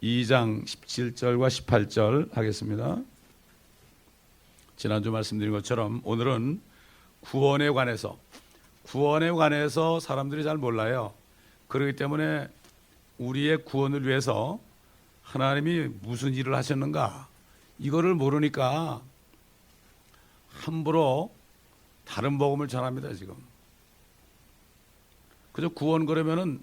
2장 17절과 18절 하겠습니다. 지난주 말씀드린 것처럼 오늘은 구원에 관해서 사람들이 잘 몰라요. 그렇기 때문에 우리의 구원을 위해서 하나님이 무슨 일을 하셨는가 이거를 모르니까 함부로 다른 복음을 전합니다. 지금 그저 구원 그러면은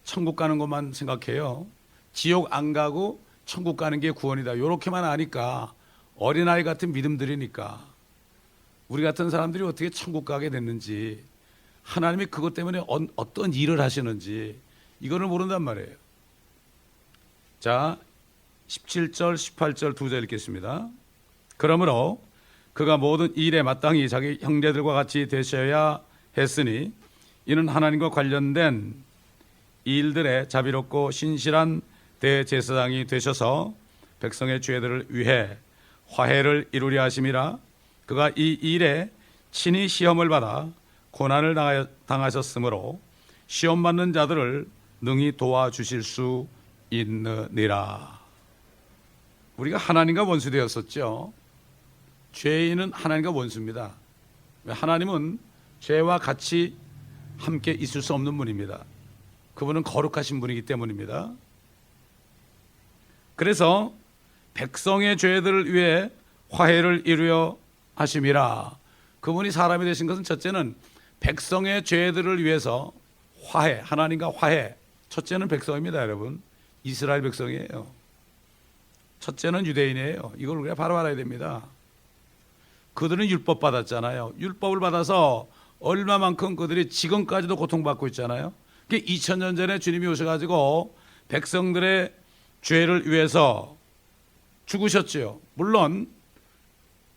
천국 가는 것만 생각해요. 지옥 안 가고 천국 가는 게 구원이다 이렇게만 아니까 어린아이 같은 믿음들이니까 우리 같은 사람들이 어떻게 천국 가게 됐는지 하나님이 그것 때문에 어떤 일을 하시는지 이거를 모른단 말이에요. 자 17절 18절 두 절 읽겠습니다. 그러므로 그가 모든 일에 마땅히 자기 형제들과 같이 되셔야 했으니 이는 하나님과 관련된 일들에 자비롭고 신실한 대제사장이 되셔서 백성의 죄들을 위해 화해를 이루려 하심이라. 그가 이 일에 친히 시험을 받아 고난을 당하셨으므로 시험 받는 자들을 능히 도와주실 수 있느니라. 우리가 하나님과 원수 되었었죠. 죄인은 하나님과 원수입니다. 하나님은 죄와 같이 함께 있을 수 없는 분입니다. 그분은 거룩하신 분이기 때문입니다. 그래서 백성의 죄들을 위해 화해를 이루려 하심이라. 그분이 사람이 되신 것은 첫째는 백성의 죄들을 위해서 화해, 하나님과 화해. 첫째는 백성입니다, 여러분. 이스라엘 백성이에요. 첫째는 유대인이에요. 이걸 우리가 바로 알아야 됩니다. 그들은 율법 받았잖아요. 율법을 받아서 얼마만큼 그들이 지금까지도 고통받고 있잖아요. 2000년 전에 주님이 오셔가지고 백성들의 죄를 위해서 죽으셨지요. 물론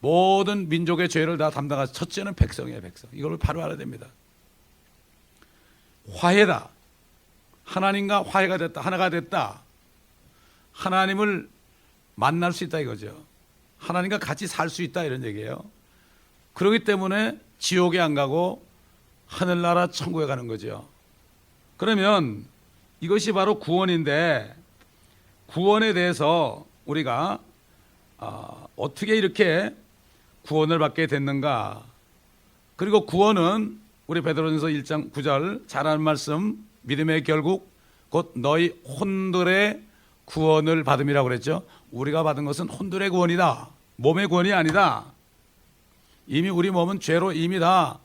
모든 민족의 죄를 다 담당하신 첫째는 백성이에요. 백성. 이걸 바로 알아야 됩니다. 화해다. 하나님과 화해가 됐다. 하나가 됐다. 하나님을 만날 수 있다 이거죠. 하나님과 같이 살 수 있다 이런 얘기예요. 그렇기 때문에 지옥에 안 가고 하늘나라 천국에 가는 거죠. 그러면 이것이 바로 구원인데 구원에 대해서 우리가 어떻게 이렇게 구원을 받게 됐는가. 그리고 구원은 우리 베드로전서 1장 9절 잘하는 말씀 믿음의 결국 곧 너희 혼들의 구원을 받음이라고 그랬죠. 우리가 받은 것은 혼들의 구원이다. 몸의 구원이 아니다. 이미 우리 몸은 죄로 이미 다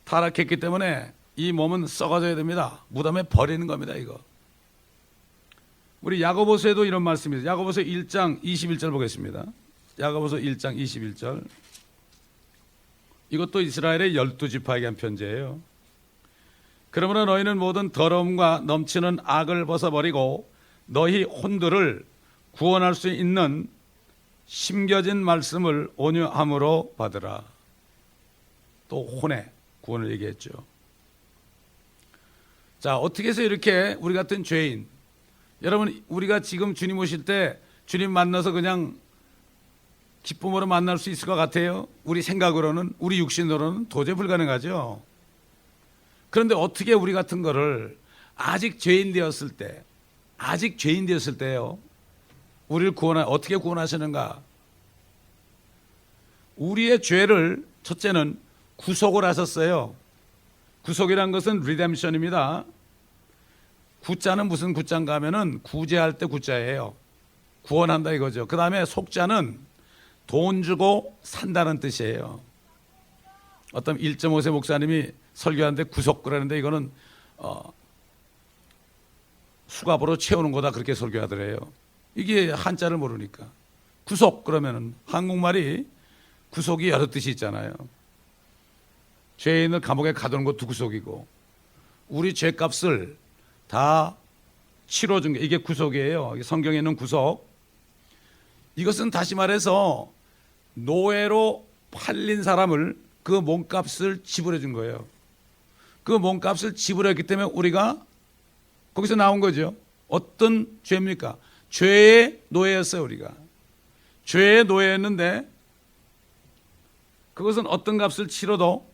타락했기 때문에 이 몸은 썩어져야 됩니다. 무덤에 버리는 겁니다. 이거. 우리 야고보서에도 이런 말씀이 있어요. 야고보서 1장 21절 보겠습니다. 야고보서 1장 21절. 이것도 이스라엘의 12지파에게 한 편지예요. 그러므로 너희는 모든 더러움과 넘치는 악을 벗어버리고 너희 혼들을 구원할 수 있는 심겨진 말씀을 온유함으로 받으라. 또 혼의 구원을 얘기했죠. 자, 어떻게 해서 이렇게 우리 같은 죄인, 여러분 우리가 지금 주님 오실 때 주님 만나서 그냥 기쁨으로 만날 수 있을 것 같아요? 우리 생각으로는, 우리 육신으로는 도저히 불가능하죠. 그런데 어떻게 우리 같은 거를 아직 죄인 되었을 때요, 우리를 어떻게 구원하시는가? 우리의 죄를 첫째는 구속을 하셨어요. 구속이란 것은 리뎀션입니다. 구자는 무슨 구자인가 하면은 구제할 때 구자예요. 구원한다 이거죠. 그 다음에 속자는 돈 주고 산다는 뜻이에요. 어떤 1.5세 목사님이 설교하는데 구속 그러는데 이거는 수갑으로 채우는 거다 그렇게 설교하더래요. 이게 한자를 모르니까. 구속 그러면은 한국말이 구속이 여러 뜻이 있잖아요. 죄인을 감옥에 가두는 것도 구속이고 우리 죄값을 다 치러준 게 이게 구속이에요. 성경에 있는 구속. 이것은 다시 말해서 노예로 팔린 사람을 그 몸값을 지불해 준 거예요. 그 몸값을 지불했기 때문에 우리가 거기서 나온 거죠. 어떤 죄입니까? 죄의 노예였어요. 우리가 죄의 노예였는데 그것은 어떤 값을 치러도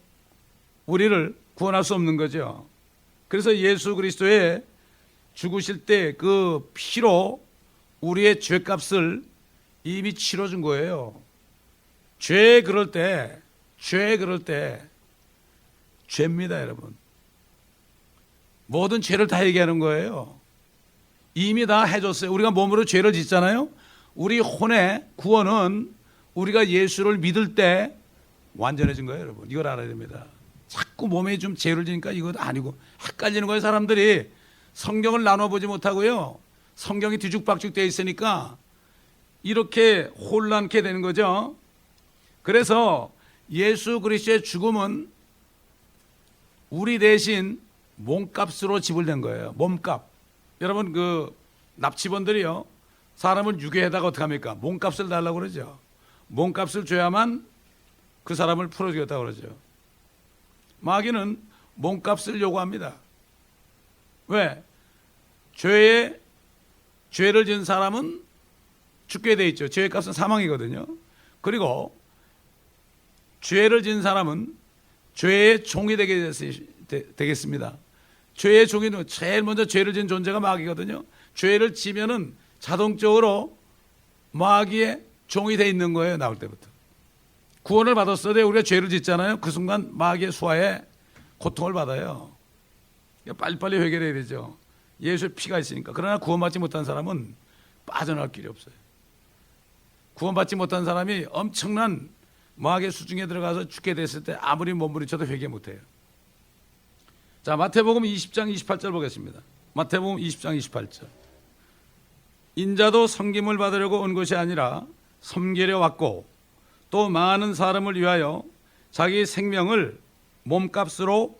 우리를 구원할 수 없는 거죠. 그래서 예수 그리스도의 죽으실 때 그 피로 우리의 죄값을 이미 치러준 거예요. 죄 그럴 때 죄입니다, 여러분. 모든 죄를 다 얘기하는 거예요. 이미 다 해줬어요. 우리가 몸으로 죄를 짓잖아요. 우리 혼의 구원은 우리가 예수를 믿을 때 완전해진 거예요, 여러분. 이걸 알아야 됩니다. 자꾸 몸에 좀 죄를 지니까 이거 아니고 헷갈리는 거예요, 사람들이. 성경을 나눠보지 못하고요. 성경이 뒤죽박죽 되어 있으니까 이렇게 혼란케 되는 거죠. 그래서 예수 그리스도의 죽음은 우리 대신 몸값으로 지불된 거예요. 몸값. 여러분 그 납치범들이요, 사람을 유괴하다가 어떻게 합니까? 몸값을 달라고 그러죠. 몸값을 줘야만 그 사람을 풀어주겠다고 그러죠. 마귀는 몸값을 요구합니다. 왜? 죄를 지은 사람은 죽게 돼 있죠. 죄의 값은 사망이거든요. 그리고 죄를 지은 사람은 죄의 종이 되겠습니다. 죄의 종이는 제일 먼저 죄를 지은 존재가 마귀거든요. 죄를 지면은 자동적으로 마귀의 종이 돼 있는 거예요. 나올 때부터. 구원을 받았을 때 우리가 죄를 짓잖아요. 그 순간 마귀의 수하에 고통을 받아요. 빨리빨리 해결해야 되죠. 예수의 피가 있으니까. 그러나 구원받지 못한 사람은 빠져나갈 길이 없어요. 구원받지 못한 사람이 엄청난 마귀의 수중에 들어가서 죽게 됐을 때 아무리 몸부림쳐도 회개 못해요. 자, 마태복음 20장 28절 보겠습니다. 마태복음 20장 28절. 인자도 섬김을 받으려고 온 것이 아니라 섬기려 왔고 또 많은 사람을 위하여 자기 생명을 몸값으로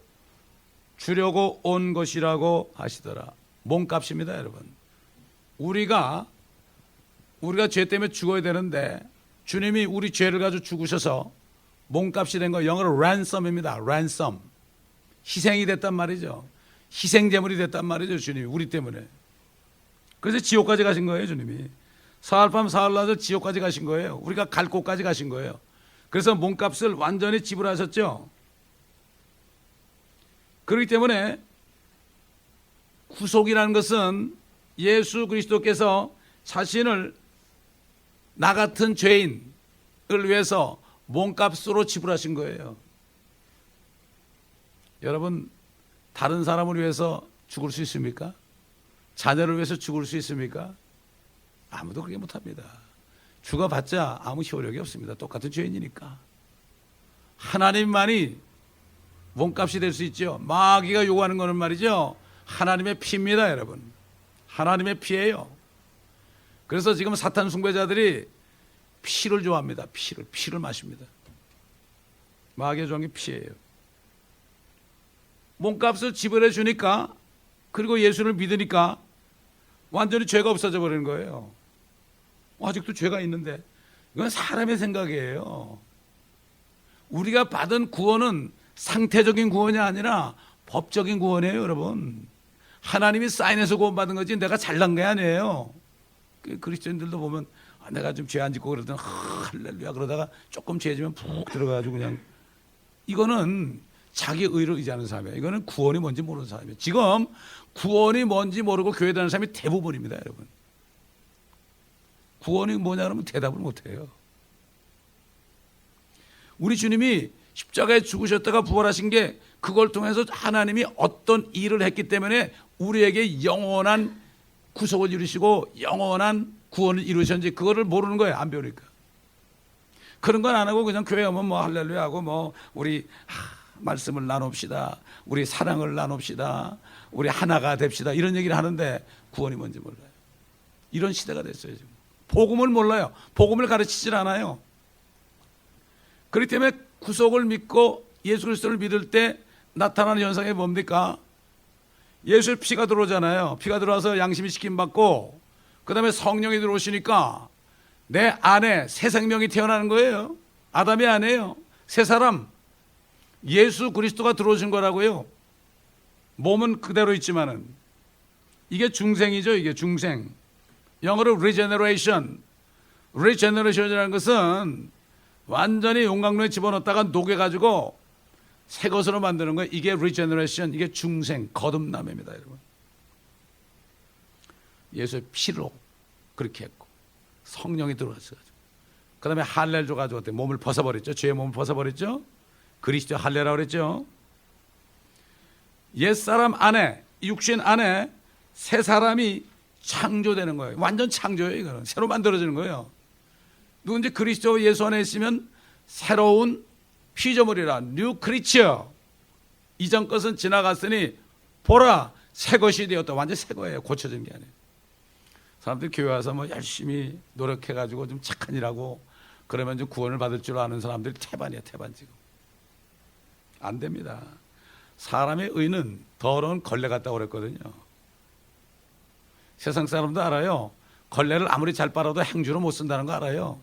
주려고 온 것이라고 하시더라. 몸값입니다, 여러분. 우리가 죄 때문에 죽어야 되는데 주님이 우리 죄를 가지고 죽으셔서 몸값이 된 거, 영어로 ransom입니다. ransom. 희생이 됐단 말이죠. 희생제물이 됐단 말이죠, 주님이 우리 때문에. 그래서 지옥까지 가신 거예요, 주님이. 사흘밤 사흘낮을 지옥까지 가신 거예요. 우리가 갈 곳까지 가신 거예요. 그래서 몸값을 완전히 지불하셨죠. 그렇기 때문에 구속이라는 것은 예수 그리스도께서 자신을 나 같은 죄인을 위해서 몸값으로 지불하신 거예요. 여러분, 다른 사람을 위해서 죽을 수 있습니까? 자녀를 위해서 죽을 수 있습니까? 아무도 그렇게 못합니다. 죽어봤자 아무 효력이 없습니다. 똑같은 죄인이니까. 하나님만이 몸값이 될 수 있죠. 마귀가 요구하는 거는 말이죠, 하나님의 피입니다, 여러분. 하나님의 피예요. 그래서 지금 사탄 숭배자들이 피를 좋아합니다. 피를 마십니다. 마귀의 종이 피예요. 몸값을 지불해 주니까, 그리고 예수를 믿으니까 완전히 죄가 없어져 버리는 거예요. 아직도 죄가 있는데. 이건 사람의 생각이에요. 우리가 받은 구원은 상태적인 구원이 아니라 법적인 구원이에요, 여러분. 하나님이 사인해서 구원받은 거지 내가 잘난 게 아니에요. 그리스도인들도 보면 내가 좀 죄 안 짓고 그러더니 할렐루야 그러다가 조금 죄 지면 푹 들어가가지고 그냥, 이거는 자기 의를 의지하는 사람이에요. 이거는 구원이 뭔지 모르는 사람이에요. 지금 구원이 뭔지 모르고 교회 다니는 사람이 대부분입니다, 여러분. 구원이 뭐냐 그러면 대답을 못해요. 우리 주님이 십자가에 죽으셨다가 부활하신 게 그걸 통해서 하나님이 어떤 일을 했기 때문에 우리에게 영원한 구속을 이루시고 영원한 구원을 이루셨는지 그거를 모르는 거예요. 안 배우니까. 그런 건 안 하고 그냥 교회 오면 뭐 할렐루야 하고 뭐 우리 말씀을 나눕시다, 우리 사랑을 나눕시다, 우리 하나가 됩시다, 이런 얘기를 하는데 구원이 뭔지 몰라요. 이런 시대가 됐어요. 지금 복음을 몰라요. 복음을 가르치질 않아요. 그렇기 때문에 구속을 믿고 예수 그리스도를 믿을 때 나타나는 현상이 뭡니까? 예수의 피가 들어오잖아요. 피가 들어와서 양심이 시킴받고 그 다음에 성령이 들어오시니까 내 안에 새 생명이 태어나는 거예요. 아담이 아니에요. 새 사람, 예수 그리스도가 들어오신 거라고요. 몸은 그대로 있지만은. 이게 중생이죠. 이게 중생. 영어로 regeneration. regeneration이라는 것은 완전히 용광로에 집어넣었다가 녹여가지고 새 것으로 만드는 거예요. 이게 regeneration, 이게 중생, 거듭남입니다, 여러분. 예수의 피로 그렇게 했고 성령이 들어왔어요. 그 다음에 할례를 줘가지고 어때? 몸을 벗어버렸죠. 죄의 몸을 벗어버렸죠. 그리스도 할례라고 그랬죠. 옛사람 안에, 육신 안에 새 사람이 창조되는 거예요. 완전 창조예요. 이거는 새로 만들어지는 거예요. 누군지 그리스도 예수 안에 있으면 새로운 피조물이라, 뉴 크리처. 이전 것은 지나갔으니 보라 새 것이 되었다. 완전 새 거예요. 고쳐진 게 아니에요. 사람들이 교회 와서 뭐 열심히 노력해가지고 좀 착한 일하고 그러면 좀 구원을 받을 줄 아는 사람들이 태반이야, 태반 지금. 안 됩니다. 사람의 의는 더러운 걸레 같다고 그랬거든요. 세상 사람도 알아요. 걸레를 아무리 잘 빨아도 행주로 못 쓴다는 거 알아요.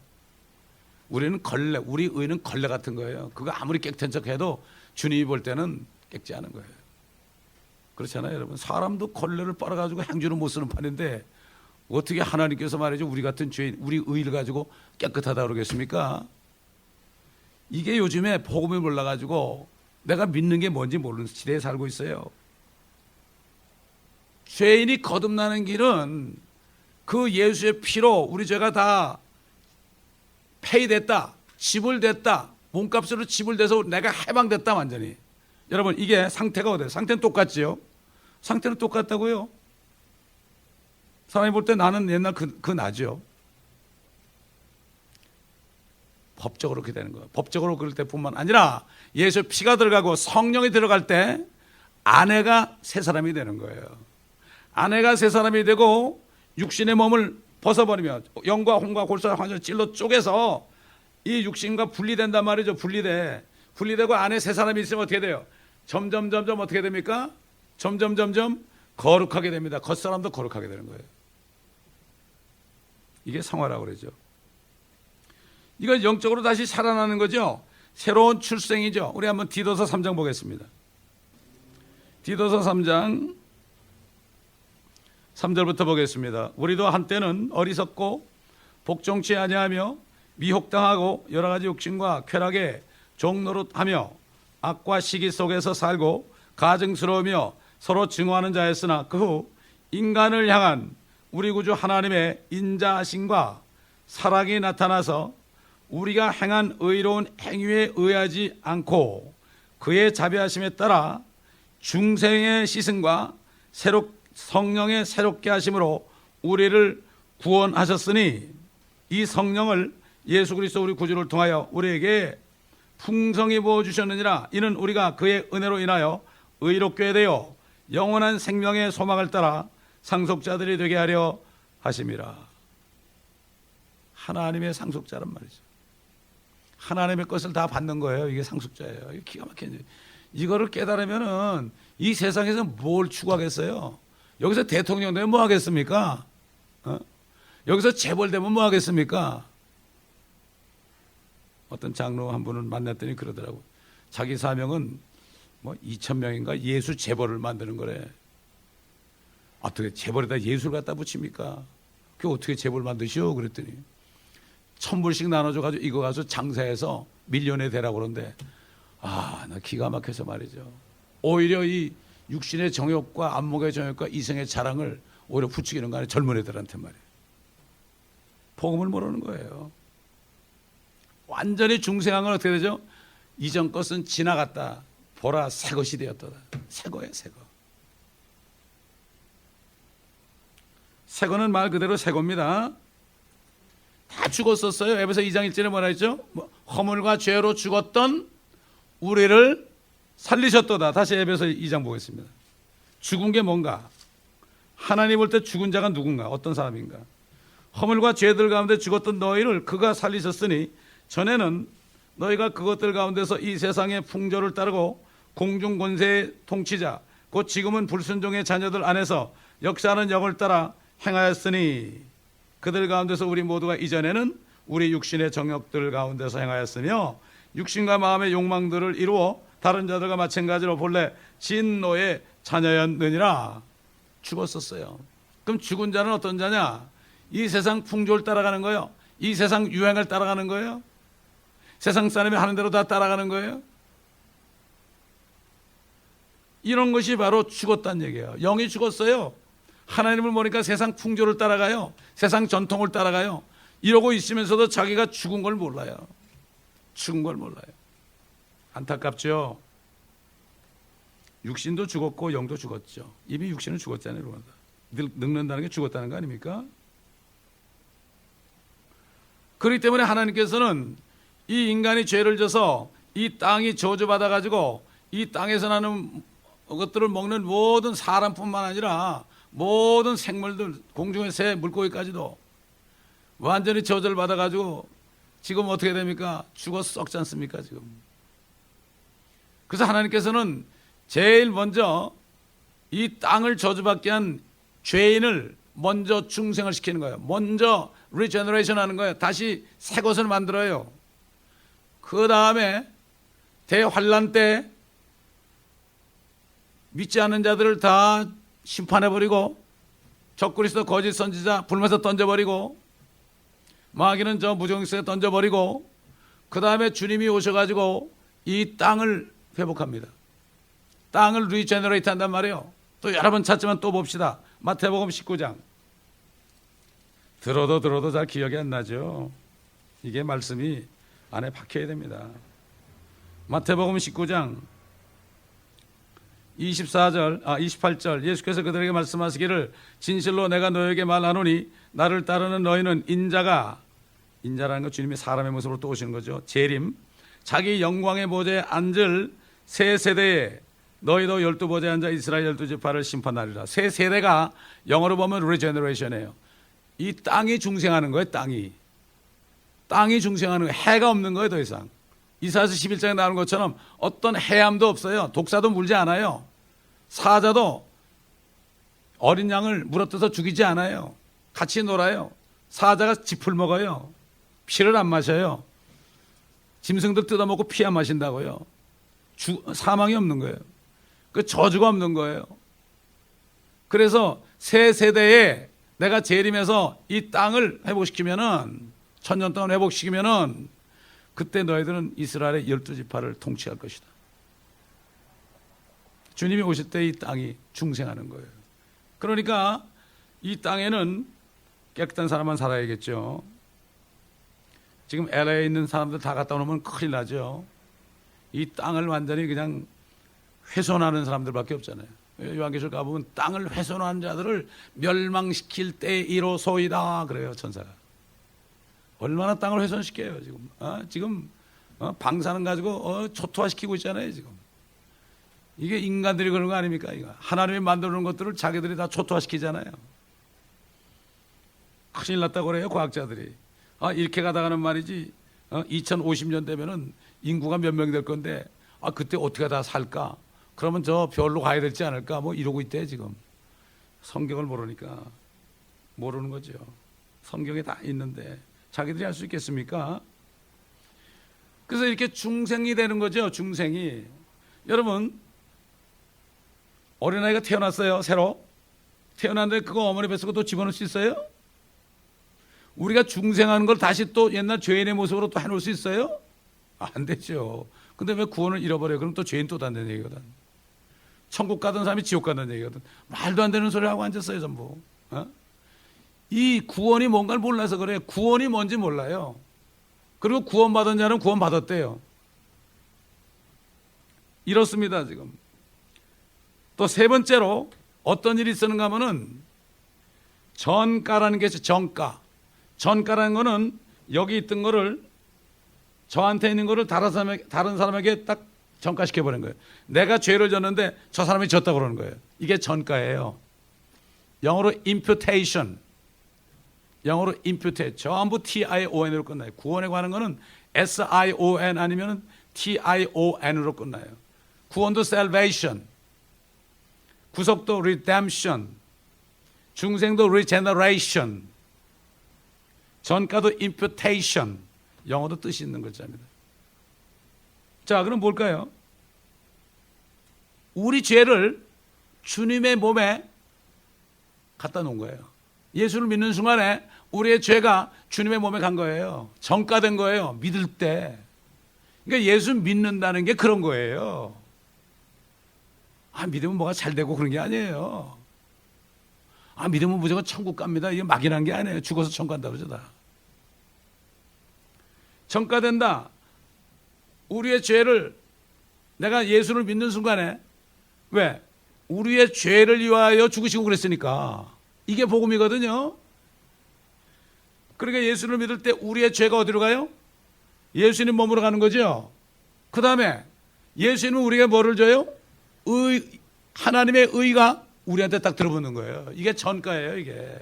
우리는 걸레, 우리 의는 걸레 같은 거예요. 그거 아무리 깨끗한 척해도 주님이 볼 때는 깨끗지 않은 거예요. 그렇잖아요, 여러분. 사람도 걸레를 빨아가지고 행주로 못 쓰는 판인데 어떻게 하나님께서 말이죠, 우리 같은 죄인, 우리 의를 가지고 깨끗하다 그러겠습니까? 이게 요즘에 복음이 몰라가지고 내가 믿는 게 뭔지 모르는 시대에 살고 있어요. 죄인이 거듭나는 길은 그 예수의 피로 우리 죄가 다 페이됐다, 지불됐다, 몸값으로 지불돼서 내가 해방됐다 완전히. 여러분 이게 상태가 어때요? 상태는 똑같지요? 상태는 똑같다고요? 사람이 볼 때 나는 옛날 그 나죠. 법적으로 그렇게 되는 거예요. 법적으로 그럴 때뿐만 아니라 예수 피가 들어가고 성령이 들어갈 때 아내가 새 사람이 되는 거예요. 아내가 새 사람이 되고 육신의 몸을 벗어버리면 영과 혼과 골수와 환절 찔러 쪼개서 이 육신과 분리된단 말이죠. 분리되고 안에 새 사람이 있으면 어떻게 돼요? 점점 어떻게 됩니까? 점점 거룩하게 됩니다. 겉사람도 거룩하게 되는 거예요. 이게 성화라고 그러죠. 이건 영적으로 다시 살아나는 거죠. 새로운 출생이죠. 우리 한번 디도서 3장 보겠습니다. 디도서 3장 3절부터 보겠습니다. 우리도 한때는 어리석고 복종치 아니하며 미혹당하고 여러 가지 욕심과 쾌락에 종노릇하며 악과 시기 속에서 살고 가증스러우며 서로 증오하는 자였으나 그 후 인간을 향한 우리 구주 하나님의 인자하심과 사랑이 나타나서 우리가 행한 의로운 행위에 의하지 않고 그의 자비하심에 따라 중생의 시승과 성령의 새롭게 하심으로 우리를 구원하셨으니 이 성령을 예수 그리스도 우리 구주를 통하여 우리에게 풍성히 부어주셨느니라. 이는 우리가 그의 은혜로 인하여 의롭게 되어 영원한 생명의 소망을 따라 상속자들이 되게 하려 하심이라. 하나님의 상속자란 말이죠. 하나님의 것을 다 받는 거예요. 이게 상속자예요. 이게 기가 막히죠. 이거를 깨달으면은 이 세상에서 뭘 추구하겠어요? 여기서 대통령 되면 뭐 하겠습니까? 여기서 재벌 되면 뭐 하겠습니까? 어떤 장로 한 분을 만났더니 그러더라고요. 자기 사명은 뭐 2,000명인가 예수 재벌을 만드는 거래. 어떻게 재벌에다 예수를 갖다 붙입니까? 그게 어떻게 재벌 만드시오? 그랬더니 1,000불씩 나눠줘가지고 이거 가서 장사해서 밀려내 되라고 그러는데 나 기가 막혀서 말이죠. 오히려 이 육신의 정욕과 안목의 정욕과 이성의 자랑을 오히려 부추기는 거 아니에요. 젊은 애들한테 말이에요. 복음을 모르는 거예요. 완전히 중생한 건 어떻게 되죠? 이전 것은 지나갔다. 보라 새 것이 되었다. 새 거예요, 새 거. 새 거는 말 그대로 새 겁니다. 다 죽었었어요. 에베소 2장 1절에 뭐라 했죠? 허물과 죄로 죽었던 우리를 살리셨도다. 다시 에베소 2장 보겠습니다. 죽은 게 뭔가? 하나님 볼 때 죽은 자가 누군가? 어떤 사람인가? 허물과 죄들 가운데 죽었던 너희를 그가 살리셨으니 전에는 너희가 그것들 가운데서 이 세상의 풍조를 따르고 공중 권세의 통치자 곧 지금은 불순종의 자녀들 안에서 역사하는 영을 따라 행하였으니 그들 가운데서 우리 모두가 이전에는 우리 육신의 정욕들 가운데서 행하였으며 육신과 마음의 욕망들을 이루어 다른 자들과 마찬가지로 본래 진노의 자녀였느니라. 죽었었어요. 그럼 죽은 자는 어떤 자냐? 이 세상 풍조를 따라가는 거예요. 이 세상 유행을 따라가는 거예요. 세상 사람이 하는 대로 다 따라가는 거예요. 이런 것이 바로 죽었다는 얘기예요. 영이 죽었어요. 하나님을 모르니까 세상 풍조를 따라가요. 세상 전통을 따라가요. 이러고 있으면서도 자기가 죽은 걸 몰라요. 죽은 걸 몰라요. 안타깝죠. 육신도 죽었고 영도 죽었죠. 이미 육신은 죽었잖아요. 늙는다는 게 죽었다는 거 아닙니까? 그렇기 때문에 하나님께서는 이 인간이 죄를 져서 이 땅이 저주받아 가지고 이 땅에서 나는 것들을 먹는 모든 사람뿐만 아니라 모든 생물들, 공중의 새, 물고기까지도 완전히 저주를 받아 가지고 지금 어떻게 됩니까? 죽어서 썩지 않습니까 지금? 그래서 하나님께서는 제일 먼저 이 땅을 저주받게 한 죄인을 먼저 중생을 시키는 거예요. 먼저 리제너레이션 하는 거예요. 다시 새 것을 만들어요. 그 다음에 대환란 때 믿지 않는 자들을 다 심판해버리고 적그리스도 거짓 선지자 불면서 던져버리고 마귀는 저 무정수에 던져버리고 그 다음에 주님이 오셔가지고 이 땅을 회복합니다. 땅을 리제너레이트 한단 말이에요. 또 여러 번 찾지만 또 봅시다. 마태복음 19장. 들어도 잘 기억이 안 나죠. 이게 말씀이 안에 박혀야 됩니다. 마태복음 19장 28절 예수께서 그들에게 말씀하시기를 진실로 내가 너에게 말하노니 나를 따르는 너희는 인자라는 건 주님이 사람의 모습으로 또 오시는 거죠. 재림 자기 영광의 보좌에 앉을 새 세대에 너희도 12보좌에 앉아 이스라엘 12지파를 심판하리라. 새 세대가 영어로 보면 regeneration이에요. 이 땅이 중생하는 거예요. 땅이 중생하는 거예요. 해가 없는 거예요. 더 이상 이사야서 11장에 나오는 것처럼 어떤 해함도 없어요. 독사도 물지 않아요. 사자도 어린 양을 물어뜯어 죽이지 않아요. 같이 놀아요. 사자가 짚을 먹어요. 피를 안 마셔요. 짐승들 뜯어먹고 피 안 마신다고요. 사망이 없는 거예요. 그 저주가 없는 거예요. 그래서 새 세대에 내가 재림해서 이 땅을 회복시키면은 1000년 동안 회복시키면은 그때 너희들은 이스라엘의 12지파를 통치할 것이다. 주님이 오실 때 이 땅이 중생하는 거예요. 그러니까 이 땅에는 깨끗한 사람만 살아야겠죠. 지금 LA에 있는 사람들 다 갖다 놓으면 큰일 나죠. 이 땅을 완전히 그냥 훼손하는 사람들밖에 없잖아요. 요한계시록 가보면 땅을 훼손하는 자들을 멸망시킬 때이로소이다 그래요 천사가. 얼마나 땅을 훼손시켜요 지금. 방사능 가지고 초토화시키고 있잖아요 지금. 이게 인간들이 그런 거 아닙니까? 이거 하나님이 만들어 놓은 것들을 자기들이 다 초토화시키잖아요. 큰일 났다고 그래요 과학자들이. 이렇게 가다가는 말이지 2050년 되면은 인구가 몇 명 될 건데 그때 어떻게 다 살까? 그러면 저 별로 가야 되지 않을까? 뭐 이러고 있대 지금. 성경을 모르니까 모르는 거죠. 성경에 다 있는데 자기들이 할 수 있겠습니까? 그래서 이렇게 중생이 되는 거죠. 중생이. 여러분 어린아이가 태어났어요. 새로 태어났는데 그거 어머니 뱃속에 또 집어넣을 수 있어요? 우리가 중생하는 걸 다시 또 옛날 죄인의 모습으로 또 해놓을 수 있어요? 안 되죠. 근데 왜 구원을 잃어버려요? 그럼 또 죄인 또 단다는 얘기거든. 천국 가던 사람이 지옥 가는 얘기거든. 말도 안 되는 소리 하고 앉았어요 전부. 이 구원이 뭔가를 몰라서 그래요. 구원이 뭔지 몰라요. 그리고 구원받은 자는 구원받았대요. 이렇습니다 지금. 또 세 번째로 어떤 일이 있었는가 하면은 전가라는 게 있어요. 전가라는 거는 여기 있던 거를 저한테 있는 거를 다른 사람에게 딱 전가시켜 버린 거예요. 내가 죄를 졌는데 저 사람이 졌다고 그러는 거예요. 이게 전가예요. 영어로 imputation. 전부 T-I-O-N으로 끝나요. 구원에 관한 거는 S-I-O-N 아니면 T-I-O-N으로 끝나요. 구원도 salvation, 구속도 redemption, 중생도 regeneration, 전가도 imputation. 영어도 뜻이 있는 글자입니다. 자, 그럼 뭘까요? 우리 죄를 주님의 몸에 갖다 놓은 거예요. 예수를 믿는 순간에 우리의 죄가 주님의 몸에 간 거예요. 전가된 거예요. 믿을 때. 그러니까 예수 믿는다는 게 그런 거예요. 믿으면 뭐가 잘 되고 그런 게 아니에요. 아, 믿으면 무조건 천국 갑니다. 이게 막연한 게 아니에요. 죽어서 천국 간다 그러죠. 다. 천가된다. 우리의 죄를 내가 예수를 믿는 순간에 왜? 우리의 죄를 위하여 죽으시고 그랬으니까. 이게 복음이거든요. 그러니까 예수를 믿을 때 우리의 죄가 어디로 가요? 예수님 몸으로 가는 거죠. 그 다음에 예수님은 우리에게 뭐를 줘요? 하나님의 의가 우리한테 딱 들어붙는 거예요. 이게 전가예요, 이게.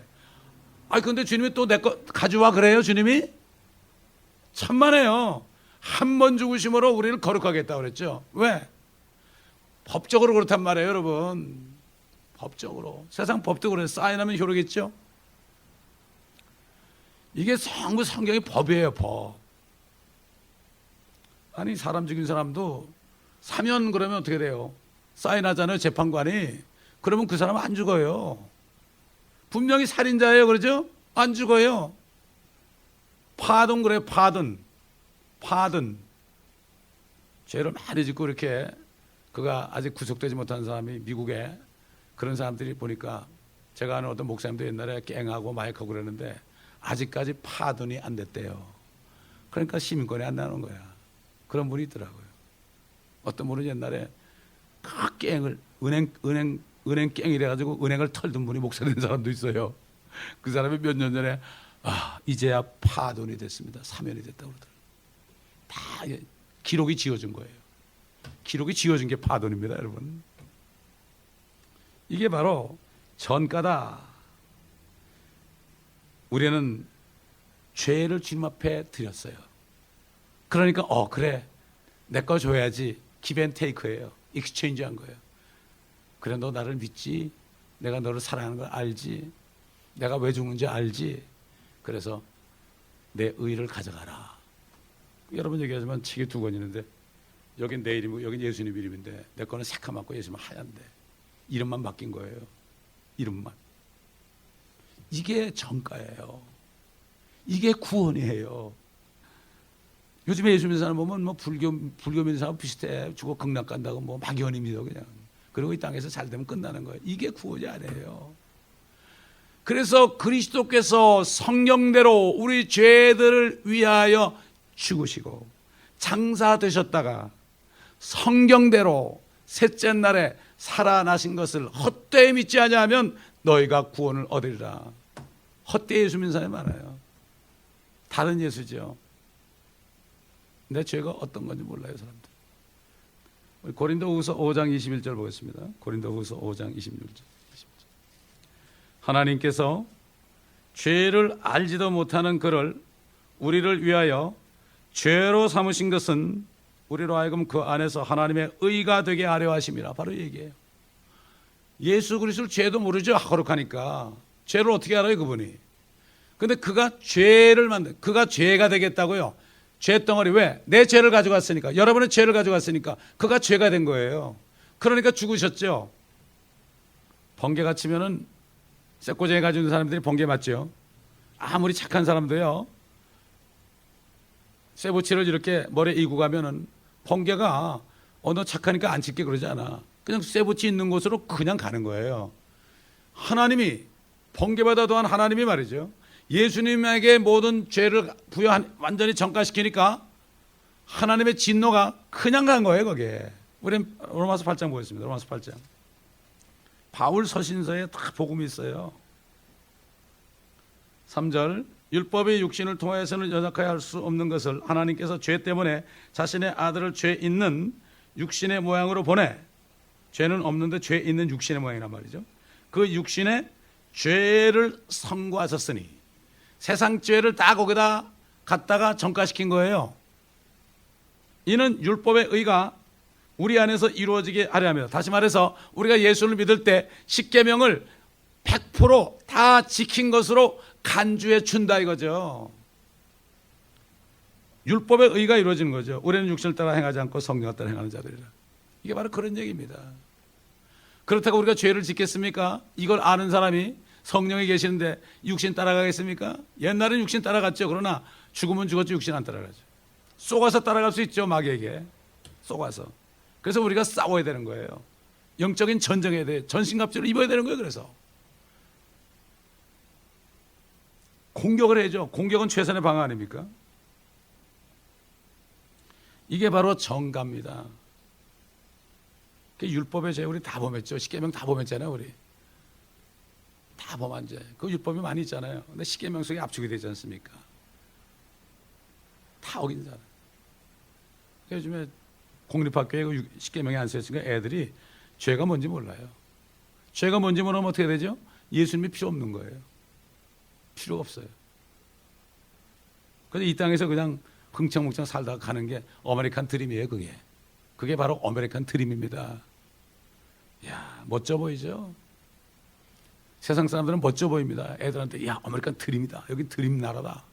아, 근데 주님이 또 내 거 가져와 그래요, 주님이? 천만에요. 한 번 죽으심으로 우리를 거룩하게 했다고 그랬죠. 왜? 법적으로 그렇단 말이에요, 여러분. 법적으로. 세상 법도 그래요. 사인하면 효력있죠. 이게 전부 성경의 법이에요, 법. 아니, 사람 죽인 사람도 사면 그러면 어떻게 돼요? 사인하잖아요, 재판관이. 그러면 그 사람은 안 죽어요. 분명히 살인자예요, 그러죠? 안 죽어요. 파든 그래요, 파든. 죄를 많이 짓고 이렇게 그가 아직 구속되지 못한 사람이 미국에 그런 사람들이 보니까 제가 아는 어떤 목사님도 옛날에 깽하고 마약하고 그러는데 아직까지 파든이 안 됐대요. 그러니까 시민권이 안 나는 거야. 그런 분이 있더라고요. 어떤 분은 옛날에 그 깽을 은행 깽이래 가지고 은행을 털던 분이 목사 된 사람도 있어요. 그 사람이 몇 년 전에 이제야 파돈이 됐습니다. 사면이 됐다고 그러더라고요. 다 기록이 지어진 거예요. 기록이 지어진 게 파돈입니다, 여러분. 이게 바로 전가다. 우리는 죄를 주님 앞에 드렸어요. 그러니까 그래, 내 거 줘야지. 기브앤테이크예요. 익스체인지한 거예요. 그래, 너 나를 믿지? 내가 너를 사랑하는 걸 알지? 내가 왜 죽는지 알지? 그래서 내 의를 가져가라. 여러분 얘기하지만 책이 두 권 있는데 여긴 내 이름이고 여긴 예수님 이름인데 내 거는 새카맣고 예수님은 하얀데 이름만 바뀐 거예요. 이름만. 이게 정가예요. 이게 구원이에요. 요즘에 예수 믿는 사람 보면 뭐 불교 믿는 사람 비슷해. 죽어 극락 간다고 뭐 막연입니다, 그냥. 그리고 이 땅에서 잘 되면 끝나는 거예요. 이게 구원이 아니에요. 그래서 그리스도께서 성령대로 우리 죄들을 위하여 죽으시고 장사되셨다가 성경대로 셋째 날에 살아나신 것을 헛되이 믿지 아니하면 너희가 구원을 얻으리라. 헛되이 예수 믿는 사람이 많아요. 다른 예수죠. 내 죄가 어떤 건지 몰라요, 사람들. 우리 고린도후서 5장 21절 보겠습니다. 고린도후서 5장 26절. 하나님께서 죄를 알지도 못하는 그를 우리를 위하여 죄로 삼으신 것은 우리로 하여금 그 안에서 하나님의 의가 되게 하려 하심이라. 바로 이 얘기예요. 예수 그리스도를 죄도 모르죠. 거룩하니까. 죄를 어떻게 알아요, 그분이? 근데 그가 죄를 그가 죄가 되겠다고요. 죄덩어리. 왜? 내 죄를 가져갔으니까. 여러분의 죄를 가져갔으니까 그가 죄가 된 거예요. 그러니까 죽으셨죠. 번개가 치면은 쇠꼬쟁이 가지고 있는 사람들이 번개 맞죠. 아무리 착한 사람도요, 쇠붙이를 이렇게 머리에 이고 가면은 번개가 너 착하니까 안 칠게 그러지 않아. 그냥 쇠붙이 있는 곳으로 그냥 가는 거예요. 하나님이 번개보다 더한 하나님이 말이죠. 예수님에게 모든 죄를 완전히 전가시키니까 하나님의 진노가 그냥 간 거예요, 거기에. 우리 로마서 8장 보겠습니다. 로마서 8장. 바울 서신서에 다 복음이 있어요. 3절. 율법의 육신을 통해서는 연약하게 할 수 없는 것을 하나님께서 죄 때문에 자신의 아들을 죄 있는 육신의 모양으로 보내. 죄는 없는데 죄 있는 육신의 모양이란 말이죠. 그 육신의 죄를 성구하셨으니 세상 죄를 다 거기다 갖다가 전가시킨 거예요. 이는 율법의 의가 우리 안에서 이루어지게 하려 합니다. 다시 말해서 우리가 예수를 믿을 때 십계명을 100% 다 지킨 것으로 간주해 준다 이거죠. 율법의 의가 이루어지는 거죠. 우리는 육신을 따라 행하지 않고 성령을 따라 행하는 자들이라. 이게 바로 그런 얘기입니다. 그렇다고 우리가 죄를 짓겠습니까? 이걸 아는 사람이 성령이 계시는데 육신 따라가겠습니까? 옛날엔 육신 따라갔죠. 그러나 죽으면 죽었지 육신 안 따라가죠. 쏘가서 따라갈 수 있죠. 마귀에게 쏘가서. 그래서 우리가 싸워야 되는 거예요. 영적인 전쟁에 대해 전신갑주를 입어야 되는 거예요. 그래서 공격을 해야죠. 공격은 최선의 방어 아닙니까? 이게 바로 정가입니다. 율법의 죄 우리 다 범했죠. 십계명 다 범했잖아요. 우리 다 범한 죄. 그 율법이 많이 있잖아요. 근데 십계명 속에 압축이 되지 않습니까? 다 어긴잖아요. 요즘에 공립학교에 그 십계명이 안 쓰였으니까 애들이 죄가 뭔지 몰라요. 죄가 뭔지 모르면 어떻게 되죠? 예수님이 필요 없는 거예요. 필요가 없어요. 그래서 이 땅에서 그냥 흥청망청 살다가 가는 게 아메리칸 드림이에요. 그게 바로 아메리칸 드림입니다. 야, 멋져 보이죠? 세상 사람들은 멋져 보입니다. 애들한테 야, 아메리칸 드림이다. 여기 드림 나라다.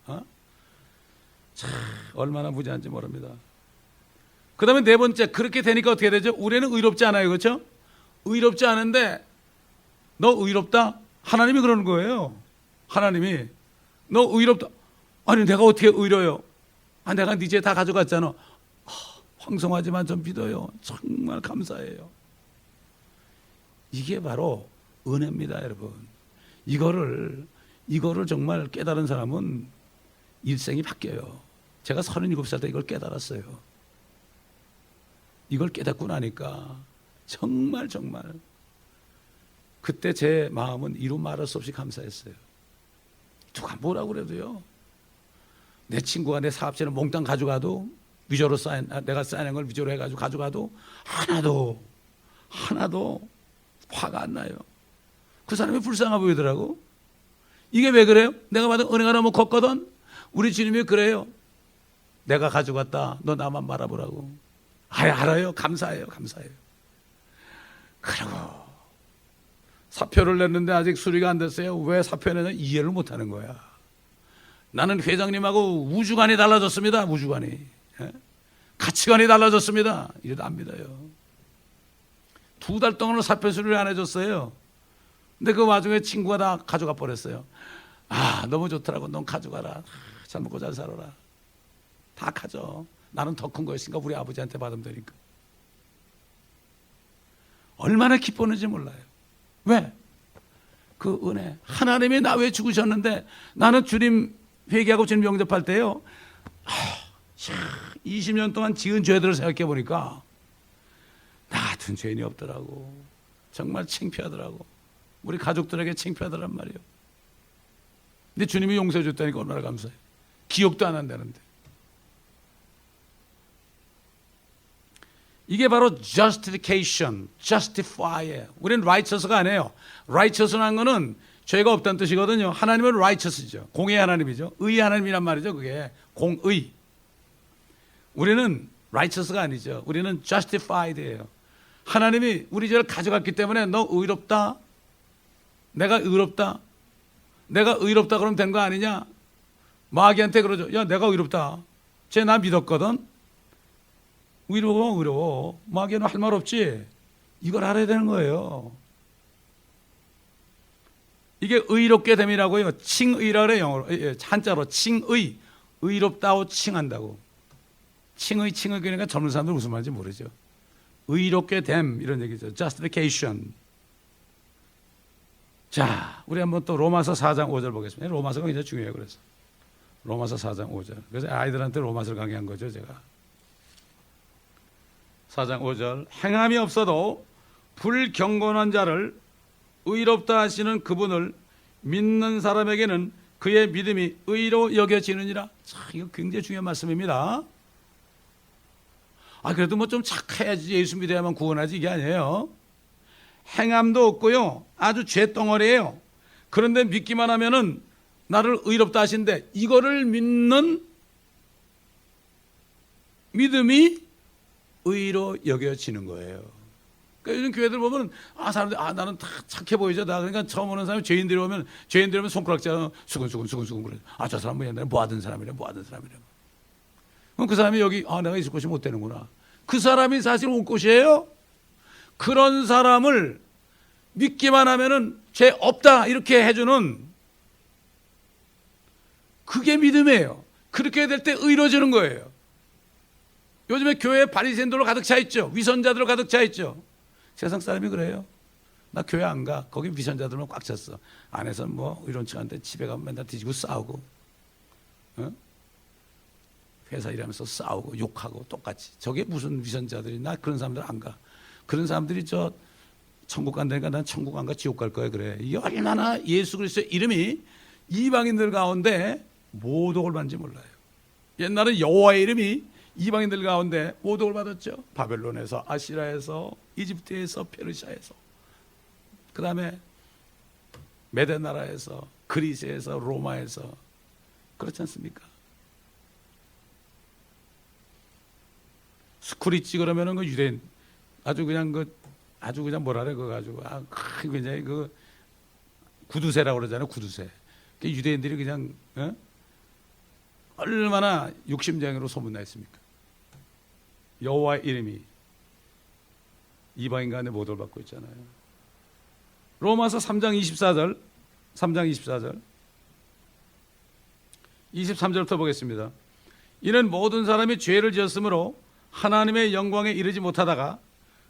참 얼마나 무지한지 모릅니다. 그 다음에 네 번째, 그렇게 되니까 어떻게 되죠? 우리는 의롭지 않아요. 그렇죠? 의롭지 않은데 너 의롭다? 하나님이 그러는 거예요. 하나님이 너 의롭다. 아니 내가 어떻게 의로요? 내가 네 죄 다 가져갔잖아. 황송하지만 좀 믿어요. 정말 감사해요. 이게 바로 은혜입니다, 여러분. 이거를 정말 깨달은 사람은 일생이 바뀌어요. 제가 37살 때 이걸 깨달았어요. 이걸 깨닫고 나니까 정말 그때 제 마음은 이루 말할 수 없이 감사했어요. 누가 뭐라고 그래도요. 내 친구가 내 사업체를 몽땅 가져가도 위조로 내가 쌓여낸 걸 위조로 해가지고 가져가도 하나도 화가 안 나요. 그 사람이 불쌍해 보이더라고. 이게 왜 그래요? 내가 받은 은혜가 너무 컸거든. 우리 주님이 그래요. 내가 가져갔다. 너 나만 바라보라고. 알아요. 감사해요. 그리고 사표를 냈는데 아직 수리가 안 됐어요. 왜 사표 내냐 이해를 못하는 거야. 나는 회장님하고 우주관이 달라졌습니다. 우주관이. 가치관이 달라졌습니다. 이래도 안 믿어요. 2달 동안은 사표 수리를 안 해줬어요. 근데 그 와중에 친구가 다 가져가 버렸어요. 너무 좋더라고. 넌 가져가라. 잘 먹고 잘 살아라. 다 가져. 나는 더 큰 거였으니까 우리 아버지한테 받으면 되니까. 얼마나 기뻤는지 몰라요. 왜? 그 은혜. 하나님이 나 왜 죽으셨는데 나는 주님 회개하고 주님 영접할 때요. 20년 동안 지은 죄들을 생각해 보니까 나 같은 죄인이 없더라고. 정말 창피하더라고. 우리 가족들에게 창피하더란 말이에요. 근데 주님이 용서해 줬다니까 얼마나 감사해요. 기억도 안 한다는데. 이게 바로 justification, justify예요. 우리는 righteous가 아니에요. righteous라는 거는 죄가 없다는 뜻이거든요. 하나님은 righteous죠. 공의 하나님이죠. 의의 하나님이란 말이죠. 그게 공의. 우리는 righteous가 아니죠. 우리는 justified예요. 하나님이 우리 죄를 가져갔기 때문에 너 의롭다. 내가 의롭다. 내가 의롭다 그러면 된 거 아니냐? 마귀한테 그러죠. 야, 내가 의롭다. 쟤 나 믿었거든. 의로워. 마귀는 할 말 없지. 이걸 알아야 되는 거예요. 이게 의롭게 됨이라고요. 칭의라 그래요. 영어로. 한자로 칭의. 의롭다고 칭한다고. 칭의 그러니까 젊은 사람들 무슨 말인지 모르죠. 의롭게 됨 이런 얘기죠. justification. 자, 우리 한번 또 로마서 4장 5절 보겠습니다. 로마서가 굉장히 중요해요. 그래서 로마서 4장 5절. 그래서 아이들한테 로마서를 강의한 거죠, 제가. 4장 5절. 행함이 없어도 불경건한 자를 의롭다 하시는 그분을 믿는 사람에게는 그의 믿음이 의로 여겨지느니라. 자, 이거 굉장히 중요한 말씀입니다. 그래도 뭐 좀 착해야지 예수 믿어야만 구원하지 이게 아니에요. 행함도 없고요. 아주 죄덩어리예요. 그런데 믿기만 하면은 나를 의롭다 하신데 이거를 믿는 믿음이 의로 여겨지는 거예요. 그러니까 요즘 교회들 보면 사람들 나는 다 착해 보이죠. 그러니까 처음 오는 사람이 죄인들이 오면 손가락질하고 수근수근 그래. 저 사람 뭐 옛날에 뭐 하던 사람이래. 그럼 그 사람이 여기 내가 있을 곳이 못 되는구나. 그 사람이 사실 올 곳이에요. 그런 사람을 믿기만 하면은 죄 없다 이렇게 해주는 그게 믿음이에요. 그렇게 될 때 의로워지는 거예요. 요즘에 교회에 바리새인들로 가득 차 있죠. 위선자들로 가득 차 있죠. 세상 사람이 그래요. 나 교회 안 가. 거기 위선자들만 꽉 찼어. 안에서는 뭐 이런치 않은데 집에 가면 맨날 뒤지고 싸우고, 어? 회사 일하면서 싸우고 욕하고 똑같이. 저게 무슨 위선자들이. 나 그런 사람들 안 가. 그런 사람들이 저 천국 간다니까 난 천국 안 가 지옥 갈 거야 그래. 이게 얼마나 예수 그리스도의 이름이 이방인들 가운데 모독을 받는지 몰라요. 옛날에 여호와의 이름이 이방인들 가운데 모독을 받았죠. 바벨론에서, 아시라에서, 이집트에서, 페르시아에서, 그 다음에 메대 나라에서, 그리스에서, 로마에서. 그렇지 않습니까? 스쿠리치 그러면은 그 유대인 아주 그냥 뭐라 그래, 그거 가지고 굉장히 그 구두쇠라고 그러잖아요. 구두쇠. 유대인들이 그냥 얼마나 욕심쟁이로 소문나 있습니까? 여호와의 이름이 이방인 가운데 모독을 받고 있잖아요. 로마서 3장 24절 23절부터 보겠습니다. 이는 모든 사람이 죄를 지었으므로 하나님의 영광에 이르지 못하다가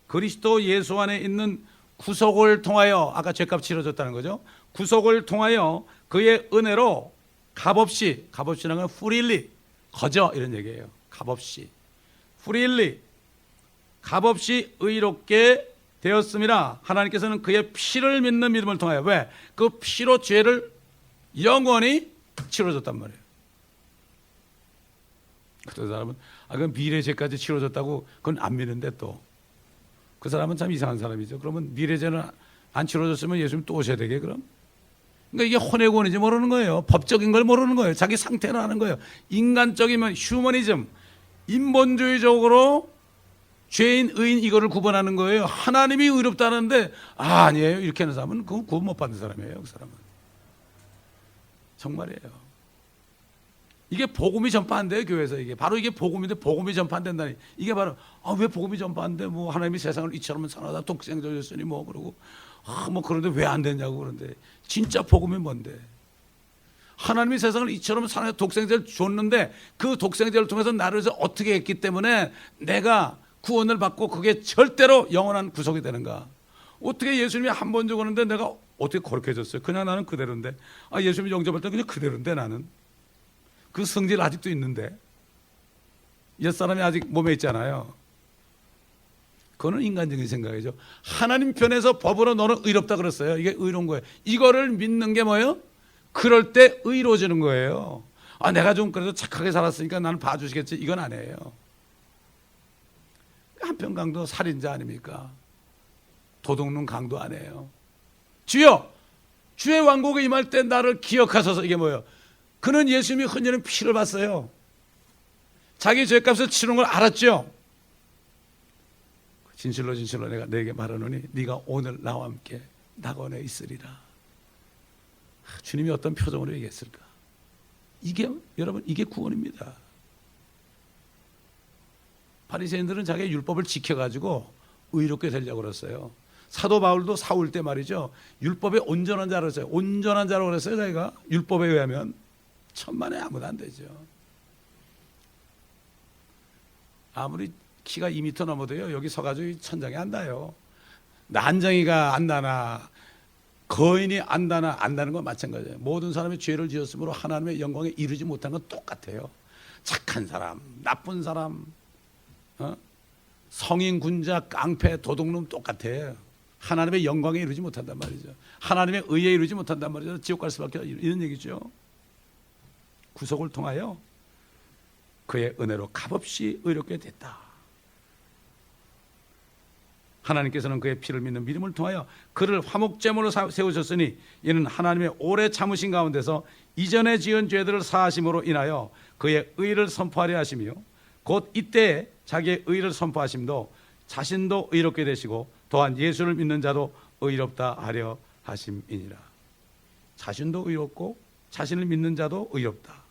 그리스도 예수 안에 있는 구속을 통하여, 아까 죄값 치러졌다는 거죠. 구속을 통하여 그의 은혜로 값없이라는 건 freely, 거저 이런 얘기예요. freely 값없이 의롭게 되었음이라. 하나님께서는 그의 피를 믿는 믿음을 통하여, 왜? 그 피로 죄를 영원히 치러줬단 말이에요. 어떤 사람은 그건 미래 죄까지 치러졌다고 그건 안 믿는데, 또 그 사람은 참 이상한 사람이죠. 그러면 미래 죄는 안 치러졌으면 예수님 또 오셔야 되게 그럼? 그러니까 이게 혼외구원인지 모르는 거예요. 법적인 걸 모르는 거예요. 자기 상태를 아는 거예요. 인간적이면 휴머니즘, 인본주의적으로 죄인, 의인 이거를 구분하는 거예요. 하나님이 의롭다는데 아니에요. 이렇게 하는 사람은 그건 구원 못 받는 사람이에요. 그 사람은 정말이에요. 이게 복음이 전파 안 돼요. 교회에서. 이게 바로 이게 복음인데 복음이 전파 안 된다니. 이게 바로 왜 복음이 전파 안 돼? 뭐 하나님이 세상을 이처럼 사랑하다 독생자였으니 뭐 그러고 뭐 그런데 왜 안 되냐고. 그런데 진짜 복음이 뭔데? 하나님이 세상을 이처럼 사랑해서 독생자를 줬는데 그 독생자를 통해서 나를 어떻게 했기 때문에 내가 구원을 받고 그게 절대로 영원한 구속이 되는가? 어떻게 예수님이 한 번 죽었는데 내가 어떻게 거룩해졌어요? 그냥 나는 그대로인데. 예수님이 영접할 때 그냥 그대로인데 나는. 그 성질 아직도 있는데. 옛사람이 아직 몸에 있잖아요. 그거는 인간적인 생각이죠. 하나님 편에서 법으로 너는 의롭다 그랬어요. 이게 의로운 거예요. 이거를 믿는 게 뭐예요? 그럴 때 의로워지는 거예요. 내가 좀 그래도 착하게 살았으니까 나는 봐주시겠지. 이건 아니에요. 한편 강도 살인자 아닙니까? 도둑놈 강도 아니에요. 주여, 주의 왕국에 임할 때 나를 기억하소서. 이게 뭐예요? 그는 예수님이 흘리는 피를 봤어요. 자기 죄값을 치른 걸 알았죠. 진실로 내가 내게 말하노니 네가 오늘 나와 함께 낙원에 있으리라. 주님이 어떤 표정으로 얘기했을까? 이게 여러분, 이게 구원입니다. 바리새인들은 자기의 율법을 지켜가지고 의롭게 되려고 그랬어요. 사도 바울도 사울 때 말이죠, 율법에 온전한 자로 했어요. 온전한 자로 그랬어요. 자기가 율법에 의하면 천만에 아무도 안 되죠. 아무리 키가 2m 넘어도요, 여기 서가지고 천장에 안 닿아요. 난장이가 안 닿나, 거인이 안 닿나, 안 닿는 건 마찬가지예요. 모든 사람이 죄를 지었으므로 하나님의 영광에 이르지 못한 건 똑같아요. 착한 사람, 나쁜 사람, 성인, 군자, 깡패, 도둑놈 똑같아요. 하나님의 영광에 이르지 못한단 말이죠. 하나님의 의에 이르지 못한단 말이죠. 지옥 갈 수밖에 없는 이런 얘기죠. 구속을 통하여 그의 은혜로 값없이 의롭게 됐다. 하나님께서는 그의 피를 믿는 믿음을 통하여 그를 화목제물로 세우셨으니 이는 하나님의 오래 참으신 가운데서 이전에 지은 죄들을 사하심으로 인하여 그의 의를 선포하려 하시며 곧 이때 자기의 의를 선포하심도 자신도 의롭게 되시고 또한 예수를 믿는 자도 의롭다 하려 하심이니라. 자신도 의롭고 자신을 믿는 자도 의롭다.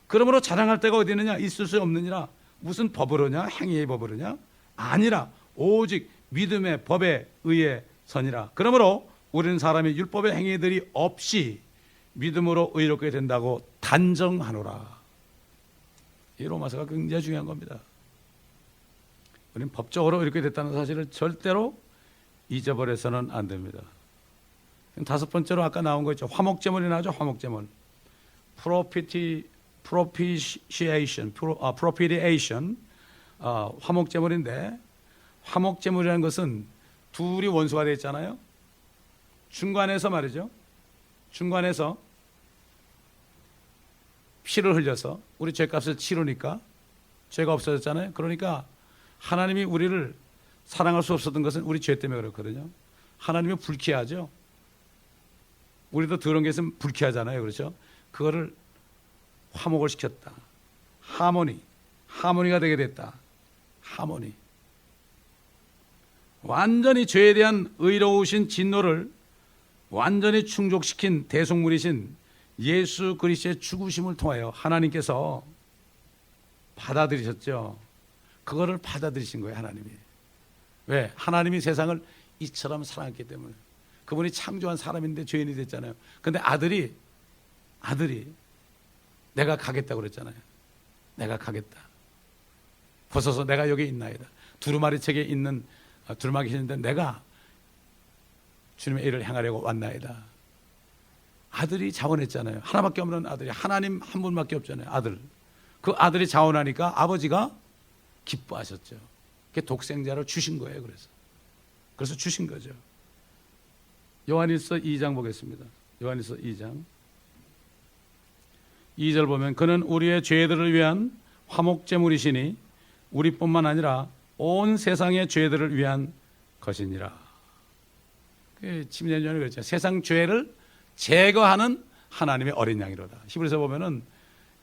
그러므로 자랑할 데가 어디 있느냐? 있을 수 없느니라. 무슨 법으로냐? 행위의 법으로냐? 아니라 오직 믿음의 법에 의해 선이라. 그러므로 우리는 사람이 율법의 행위들이 없이 믿음으로 의롭게 된다고 단정하노라. 이 로마서가 굉장히 중요한 겁니다. 우리는 법적으로 이렇게 됐다는 사실을 절대로 잊어버려서는 안 됩니다. 다섯 번째로 아까 나온 거 있죠. 화목제물이 나오죠. 화목제물. propitiation, 화목제물인데, 화목제물이라는 것은 둘이 원수가 되어 있잖아요. 중간에서 말이죠. 중간에서 피를 흘려서 우리 죄값을 치르니까 죄가 없어졌잖아요. 그러니까 하나님이 우리를 사랑할 수 없었던 것은 우리 죄 때문에 그렇거든요. 하나님이 불쾌하죠. 우리도 더러운 게 있으면 불쾌하잖아요. 그렇죠? 그거를 화목을 시켰다. 하모니가 되게 됐다. 하모니. 완전히 죄에 대한 의로우신 진노를 완전히 충족시킨 대속물이신 예수 그리스도의 죽으심을 통하여 하나님께서 받아들이셨죠. 그거를 받아들이신 거예요. 하나님이. 왜? 하나님이 세상을 이처럼 사랑했기 때문에. 그분이 창조한 사람인데 죄인이 됐잖아요. 근데 아들이 내가 가겠다고 그랬잖아요. 내가 가겠다. 벗어서 내가 여기 있나이다. 두루마리 책에 있는 두루마리 계시는데 내가 주님의 일을 행하려고 왔나이다. 아들이 자원했잖아요. 하나밖에 없는 아들이. 하나님 한 분밖에 없잖아요. 아들. 그 아들이 자원하니까 아버지가 기뻐하셨죠. 그게 독생자를 주신 거예요. 그래서 주신 거죠. 요한일서 2장 보겠습니다. 요한일서 2장 2절 보면 그는 우리의 죄들을 위한 화목제물이시니 우리뿐만 아니라 온 세상의 죄들을 위한 것이니라. 침례전에 그랬죠. 세상 죄를 제거하는 하나님의 어린 양이로다. 히브리서 보면은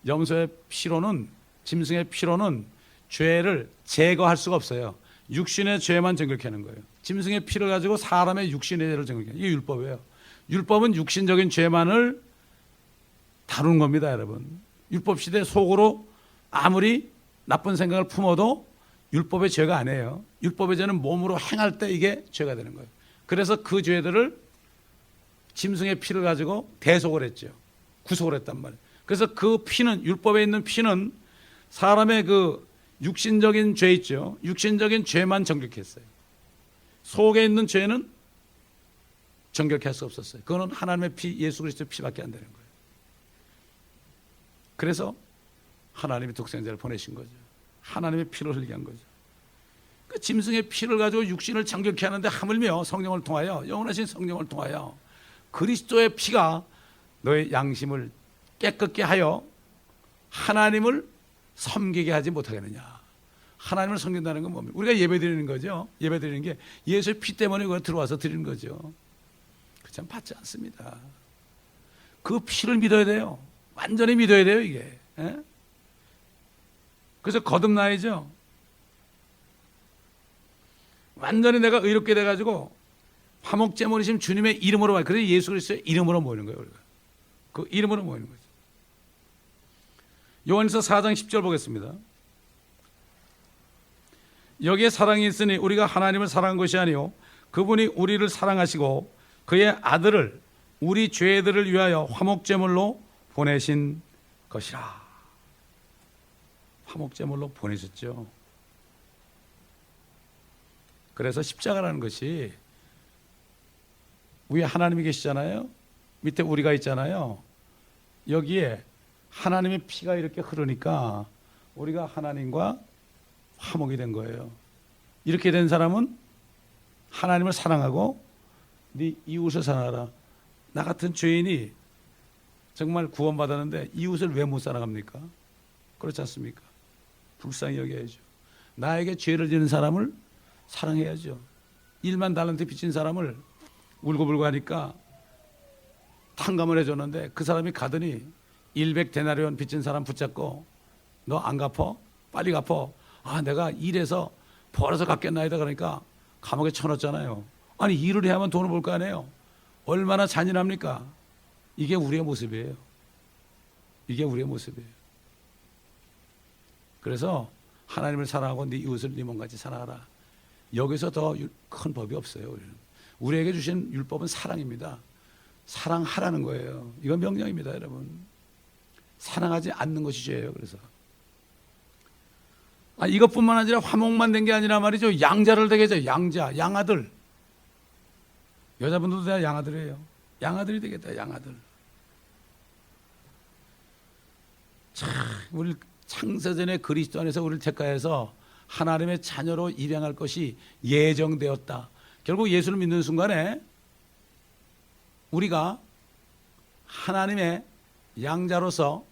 염소의 피로는, 짐승의 피로는 죄를 제거할 수가 없어요. 육신의 죄만 정결케 하는 거예요. 짐승의 피를 가지고 사람의 육신의 죄를 정결케 하는, 이게 율법이에요. 율법은 육신적인 죄만을 다루는 겁니다, 여러분. 율법 시대 속으로 아무리 나쁜 생각을 품어도 율법의 죄가 아니에요. 율법의 죄는 몸으로 행할 때 이게 죄가 되는 거예요. 그래서 그 죄들을 짐승의 피를 가지고 대속을 했죠. 구속을 했단 말이에요. 그래서 그 피는, 율법에 있는 피는 사람의 그 육신적인 죄 있죠. 육신적인 죄만 정결케 했어요. 속에 있는 죄는 정결케 할 수 없었어요. 그거는 하나님의 피, 예수 그리스도의 피밖에 안 되는 거예요. 그래서 하나님이 독생자를 보내신 거죠. 하나님의 피를 흘리게 한 거죠. 그 짐승의 피를 가지고 육신을 정결케 하는데 하물며 성령을 통하여, 영원하신 성령을 통하여 그리스도의 피가 너의 양심을 깨끗게 하여 하나님을 섬기게 하지 못하겠느냐. 하나님을 섬긴다는 건 뭡니까? 우리가 예배 드리는 거죠. 예배 드리는 게 예수의 피 때문에 그걸 들어와서 드리는 거죠. 그렇지 받지 않습니다. 그 피를 믿어야 돼요. 완전히 믿어야 돼요, 이게. 에? 그래서 거듭나야죠. 완전히 내가 의롭게 돼가지고 화목제물이신 주님의 이름으로 와요. 그래서 예수 그리스도의 이름으로 모이는 거예요. 우리가. 그 이름으로 모이는 거죠. 요한일서 4장 10절 보겠습니다. 여기에 사랑이 있으니 우리가 하나님을 사랑한 것이 아니요 그분이 우리를 사랑하시고 그의 아들을 우리 죄들을 위하여 화목제물로 보내신 것이라. 화목제물로 보내셨죠. 그래서 십자가라는 것이 위에 하나님이 계시잖아요. 밑에 우리가 있잖아요. 여기에 하나님의 피가 이렇게 흐르니까 우리가 하나님과 화목이 된 거예요. 이렇게 된 사람은 하나님을 사랑하고 네 이웃을 사랑하라. 나 같은 죄인이 정말 구원받았는데 이웃을 왜 못 사랑합니까? 그렇지 않습니까? 불쌍히 여겨야죠. 나에게 죄를 지는 사람을 사랑해야죠. 1만 달란트 빚진 사람을 울고불고 하니까 탕감을 해줬는데 그 사람이 가더니 100데나리온 빚진 사람 붙잡고 너 안 갚어? 빨리 갚어. 아, 내가 일해서 벌어서 갚겠나이다. 그러니까 감옥에 쳐넣었잖아요. 아니, 일을 해야만 돈을 벌 거 아니에요. 얼마나 잔인합니까? 이게 우리의 모습이에요. 이게 우리의 모습이에요. 그래서 하나님을 사랑하고 네 이웃을 네 몸같이 사랑하라. 여기서 더 큰 법이 없어요. 우리에게 주신 율법은 사랑입니다. 사랑하라는 거예요. 이건 명령입니다, 여러분. 사랑하지 않는 것이 죄예요. 그래서 이것뿐만 아니라 화목만 된 게 아니라 말이죠. 양자를 되게 해줘. 양자, 양아들. 여자분들도 다 양아들이에요. 양아들이 되겠다. 양아들. 참 우리 창세전에 그리스도 안에서 우리를 택하여서 하나님의 자녀로 입양할 것이 예정되었다. 결국 예수를 믿는 순간에 우리가 하나님의 양자로서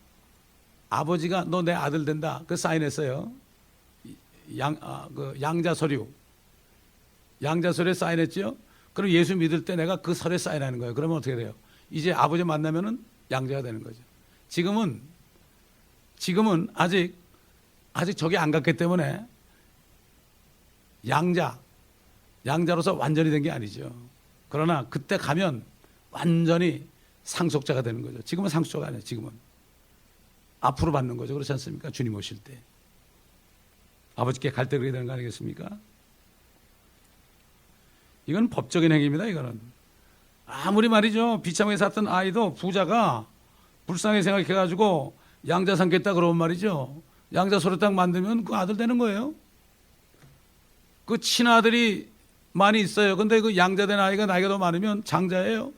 아버지가 너 내 아들 된다. 그 사인했어요. 양자 서류. 양자 서류에 사인했죠. 그럼 예수 믿을 때 내가 그 서류에 사인하는 거예요. 그러면 어떻게 돼요? 이제 아버지 만나면은 양자가 되는 거죠. 지금은 아직 저기 안 갔기 때문에 양자로서 완전히 된 게 아니죠. 그러나 그때 가면 완전히 상속자가 되는 거죠. 지금은 상속자가 아니에요. 지금은 앞으로 받는 거죠. 그렇지 않습니까? 주님 오실 때 아버지께 갈 때 그렇게 되는 거 아니겠습니까? 이건 법적인 행위입니다. 이거는 아무리 말이죠, 비참하게 살던 아이도 부자가 불쌍하게 생각해가지고 양자 삼겠다 그러면 말이죠, 양자 서류 딱 만들면 그 아들 되는 거예요. 그 친아들이 많이 있어요. 근데 그 양자된 아이가 나이가 더 많으면 장자예요.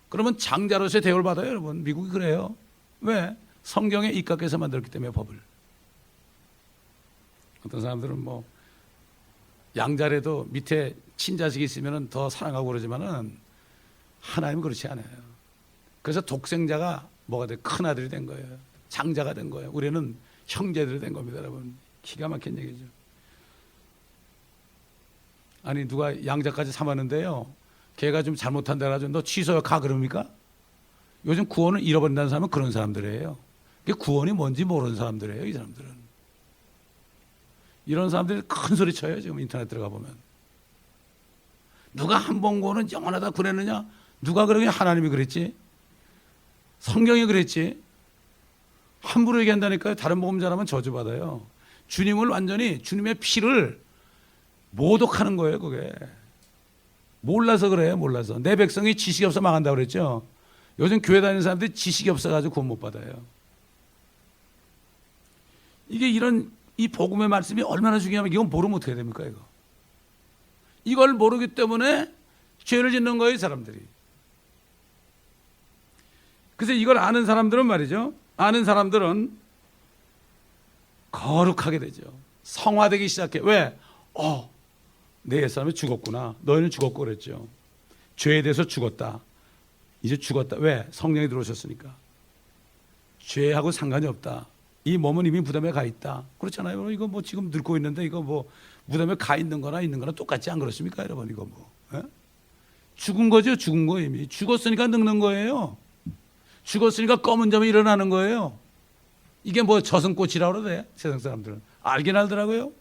그러면 장자로서의 대우를 받아요. 여러분, 미국이 그래요. 왜? 성경에 입각해서 만들었기 때문에, 법을. 어떤 사람들은 뭐 양자래도 밑에 친자식이 있으면 더 사랑하고 그러지만은 하나님은 그렇지 않아요. 그래서 독생자가 뭐가 돼? 큰 아들이 된 거예요. 장자가 된 거예요. 우리는 형제들이 된 겁니다, 여러분. 기가 막힌 얘기죠. 아니 누가 양자까지 삼았는데요, 걔가 좀 잘못한다 해가지고 너 취소해 가 그럽니까? 요즘 구원을 잃어버린다는 사람은 그런 사람들이에요. 그게 구원이 뭔지 모르는 사람들이에요. 이 사람들은. 이런 사람들이 큰 소리 쳐요. 지금 인터넷 들어가 보면. 누가 한 번 구원은 영원하다 그랬느냐? 누가 그러냐? 하나님이 그랬지. 성경이 그랬지. 함부로 얘기한다니까요. 다른 복음자라면 저주받아요. 주님을 완전히, 주님의 피를 모독하는 거예요. 그게 몰라서 그래요. 몰라서. 내 백성이 지식이 없어 망한다고 그랬죠. 요즘 교회 다니는 사람들이 지식이 없어가지고 구원 못 받아요. 이게 이 복음의 말씀이 얼마나 중요하면 이건 모르면 어떻게 됩니까? 이걸 모르기 때문에 죄를 짓는 거예요, 사람들이. 그래서 이걸 아는 사람들은 말이죠, 아는 사람들은 거룩하게 되죠. 성화되기 시작해. 왜? 내 옛사람이 죽었구나. 너희는 죽었고 그랬죠. 죄에 대해서 죽었다. 이제 죽었다. 왜? 성령이 들어오셨으니까. 죄하고 상관이 없다. 이 몸은 이미 무덤에 가 있다. 그렇잖아요. 이거 뭐 지금 늙고 있는데 이거 뭐 무덤에 가 있는 거나 똑같지 안 그렇습니까? 여러분, 이거 뭐. 에? 죽은 거죠. 죽은 거 이미. 죽었으니까 늙는 거예요. 죽었으니까 검은 점이 일어나는 거예요. 이게 뭐 저승꽃이라고 그러대. 세상 사람들은. 알긴 알더라고요.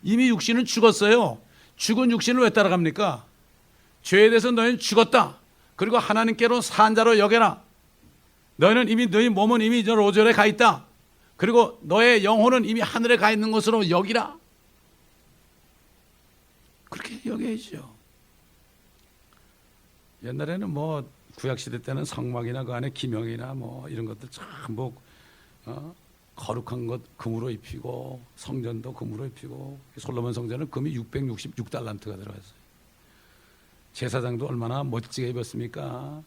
이미 육신은 죽었어요. 죽은 육신을 왜 따라갑니까? 죄에 대해서 너희는 죽었다. 그리고 하나님께로 산 자로 여겨라. 너희 몸은 이미 저 로절에 가 있다. 그리고 너의 영혼은 이미 하늘에 가 있는 것으로 여기라. 그렇게 여겨야죠. 옛날에는 뭐 구약시대 때는 성막이나 그 안에 기명이나 뭐 이런 것들 전부 거룩한 것 금으로 입히고, 성전도 금으로 입히고, 솔로몬 성전은 금이 666달란트가 들어갔어요. 제사장도 얼마나 멋지게 입었습니까?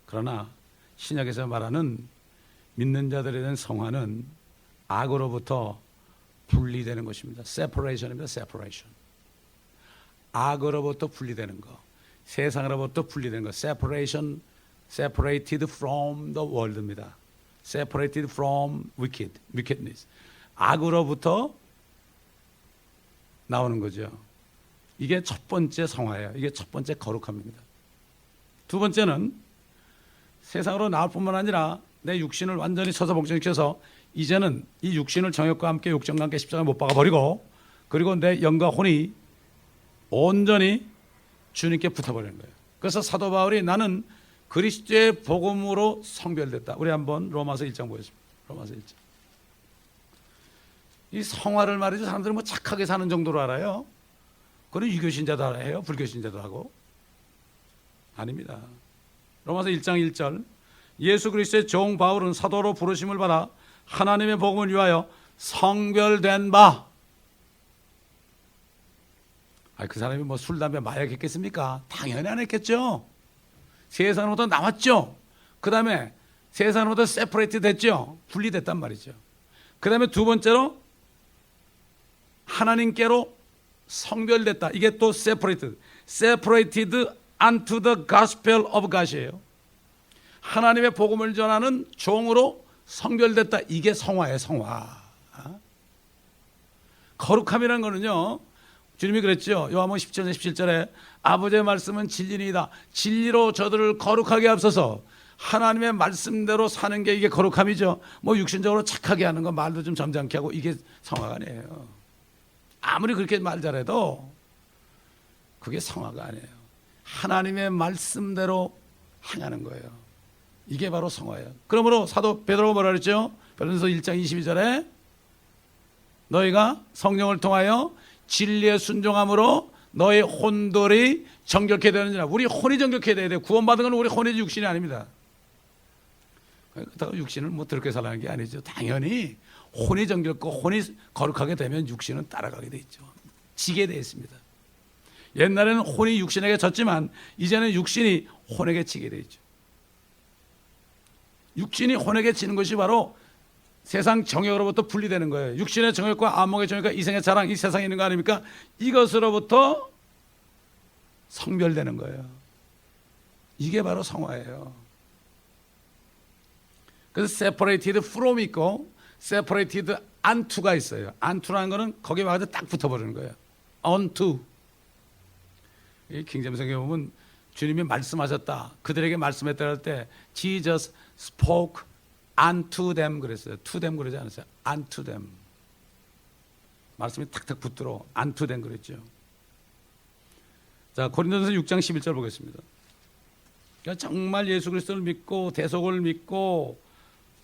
그러나 신약에서 말하는 믿는 자들에 대한 성화는 악으로부터 분리되는 것입니다. separation입니다. separation. 악으로부터 분리되는 것, 세상으로부터 분리되는 것. separation, separated from the world입니다. separated from wickedness. 악으로부터 나오는 거죠. 이게 첫 번째 성화예요. 이게 첫 번째 거룩함입니다. 두 번째는 세상으로 나올 뿐만 아니라 내 육신을 완전히 서서 복종시켜서 이제는 이 육신을 정욕과 함께 욕정과 함께 십자가에 못 박아버리고, 그리고 내 영과 혼이 온전히 주님께 붙어버리는 거예요. 그래서 사도 바울이 나는 그리스도의 복음으로 성별됐다. 우리 한번 로마서 1장 보겠습니다. 로마서 1장. 이 성화를 말이죠, 사람들은 뭐 착하게 사는 정도로 알아요. 그건 유교신자도 알아요. 불교신자도 하고. 아닙니다. 로마서 1장 1절. 예수 그리스도의 종 바울은 사도로 부르심을 받아 하나님의 복음을 위하여 성별된 바, 그 사람이 뭐 술, 담배, 마약 했겠습니까? 당연히 안 했겠죠. 세상으로부터 나왔죠. 그 다음에 세상으로부터 세퍼레이트 됐죠. 분리됐단 말이죠. 그 다음에 두 번째로 하나님께로 성별됐다. 이게 또 separated unto the gospel of God이에요. 하나님의 복음을 전하는 종으로 성별됐다. 이게 성화예요, 성화. 거룩함이라는 거는요, 주님이 그랬죠. 요한복음 10장 17절에 아버지의 말씀은 진리니이다. 진리로 저들을 거룩하게 앞서서 하나님의 말씀대로 사는 게 이게 거룩함이죠. 뭐 육신적으로 착하게 하는 거 말도 좀 점잖게 하고 이게 성화가 아니에요. 아무리 그렇게 말 잘해도 그게 성화가 아니에요. 하나님의 말씀대로 행하는 거예요. 이게 바로 성화예요. 그러므로 사도 베드로가 뭐라 그랬죠? 베드로서 1장 22절에 너희가 성령을 통하여 진리에 순종함으로 너희 혼돌이 정결케 되느니라. 우리 혼이 정결케 돼야 돼요. 구원받은 건 우리 혼이지 육신이 아닙니다. 그렇다고 육신을 뭐 더럽게 살라는 게 아니죠. 당연히 혼이 정결고 혼이 거룩하게 되면 육신은 따라가게 돼 있죠. 지게 돼 있습니다. 옛날에는 혼이 육신에게 졌지만 이제는 육신이 혼에게 지게 돼 있죠. 육신이 혼에게 지는 것이 바로 세상 정욕으로부터 분리되는 거예요. 육신의 정욕과 안목의 정욕과 이생의 자랑, 이 세상에 있는 거 아닙니까? 이것으로부터 성별되는 거예요. 이게 바로 성화예요. 그래서 separated from 있고 separated unto가 있어요. unto라는 거는 거기에 와서 딱 붙어버리는 거예요. unto. 이 킹제임스 성경에 보면 주님이 말씀하셨다. 그들에게 말씀했다 할 때 Jesus spoke unto them 그랬어요. to them 그러지 않았어요. unto them. 말씀이 탁탁 붙들어 unto them 그랬죠. 자, 고린도전서 6장 11절 보겠습니다. 그러니까 정말 예수 그리스도를 믿고 대속을 믿고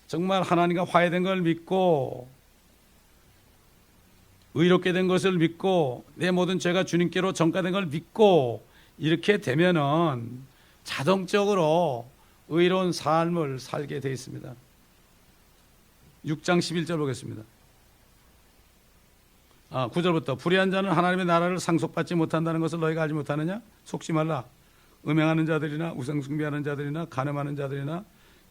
정말 하나님과 화해된 걸 믿고 의롭게 된 것을 믿고 내 모든 죄가 주님께로 전가된 걸 믿고 이렇게 되면은 자동적으로 의로운 삶을 살게 되어 있습니다. 6장 11절 보겠습니다. 9절부터 불의한 자는 하나님의 나라를 상속받지 못한다는 것을 너희가 알지 못하느냐? 속지 말라. 음행하는 자들이나 우상 숭배하는 자들이나 간음하는 자들이나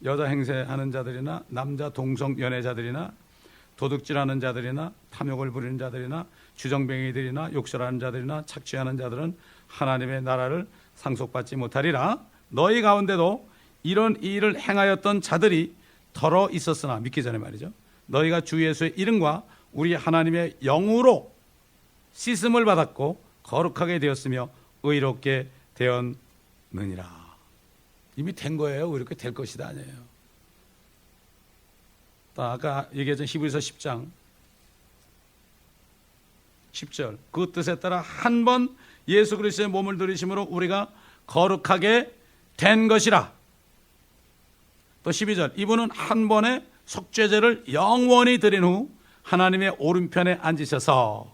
여자 행세하는 자들이나 남자 동성 연애자들이나 도둑질하는 자들이나 탐욕을 부리는 자들이나 주정뱅이들이나 욕설하는 자들이나 착취하는 자들은 하나님의 나라를 상속받지 못하리라. 너희 가운데도 이런 일을 행하였던 자들이 더러 있었으나 믿기 전에 말이죠. 너희가 주 예수의 이름과 우리 하나님의 영으로 씻음을 받았고 거룩하게 되었으며 의롭게 되었느니라. 이미 된 거예요. 이렇게 될 것이다 아니에요. 아까 얘기했던 히브리서 10장 10절 그 뜻에 따라 한 번 예수 그리스도의 몸을 들이심으로 우리가 거룩하게 된 것이라. 또 12절 이분은 한 번에 속죄제를 영원히 드린 후 하나님의 오른편에 앉으셔서